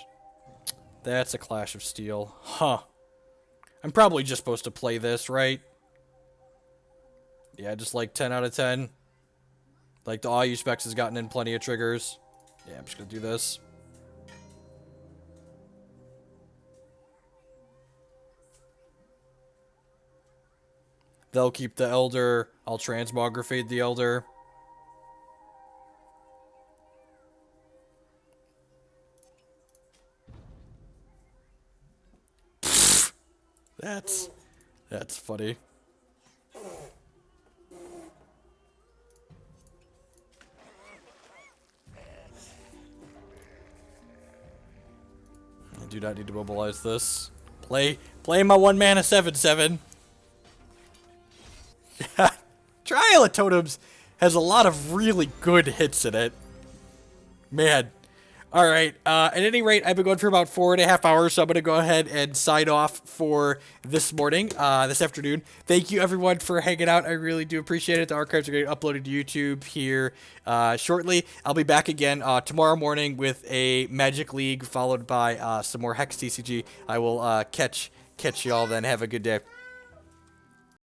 Speaker 1: That's a Clash of Steel. Huh. I'm probably just supposed to play this, right? Yeah, just like 10 out of 10. Like, the all you specs has gotten in plenty of triggers. Yeah, I'm just gonna do this. They'll keep the Elder. I'll Transmogrifade the Elder. That's funny. I do not need to mobilize this. Play my 1-mana 7/7. Trial of Totems has a lot of really good hits in it. Man. Alright, at any rate, I've been going for about 4.5 hours, so I'm going to go ahead and sign off for this morning, this afternoon. Thank you, everyone, for hanging out. I really do appreciate it. The archives are getting uploaded to YouTube here shortly. I'll be back again tomorrow morning with a Magic League, followed by some more Hex TCG. I will catch y'all then. Have a good day.